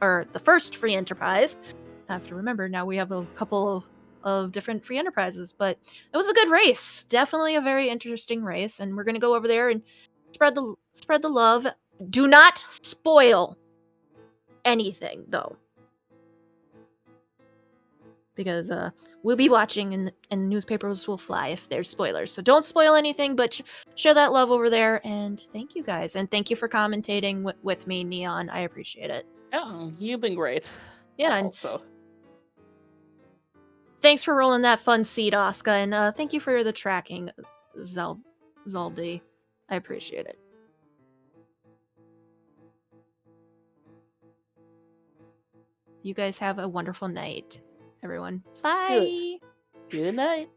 or the first Free Enterprise. I have to remember now we have a couple of different free enterprises, but it was a good race. Definitely a very interesting race, and we're gonna go over there and spread the love. Do not spoil anything though, because we'll be watching and newspapers will fly if there's spoilers. So don't spoil anything, but share that love over there. And thank you guys, and thank you for commentating with me, Neon. I appreciate it. Yeah, you've been great. Yeah, also. Thanks for rolling that fun seed, Oscar, and thank you for the tracking, Zaldi. I appreciate it. You guys have a wonderful night, everyone. Bye! Good night.